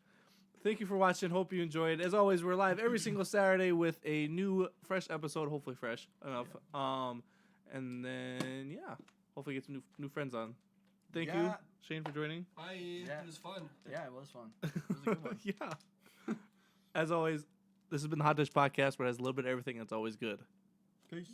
Thank you for watching. Hope you enjoyed. As always, we're live every single Saturday with a new, fresh episode. Hopefully, fresh enough. And then hopefully get some new friends on. Thank you,
Yeah.
Shane, for joining.
Bye.
Yeah.
It was fun.
Yeah, it was fun. It was a good one.
Yeah. As always, this has been the Hot Dish Podcast, where it has a little bit of everything. That's always good.
Peace.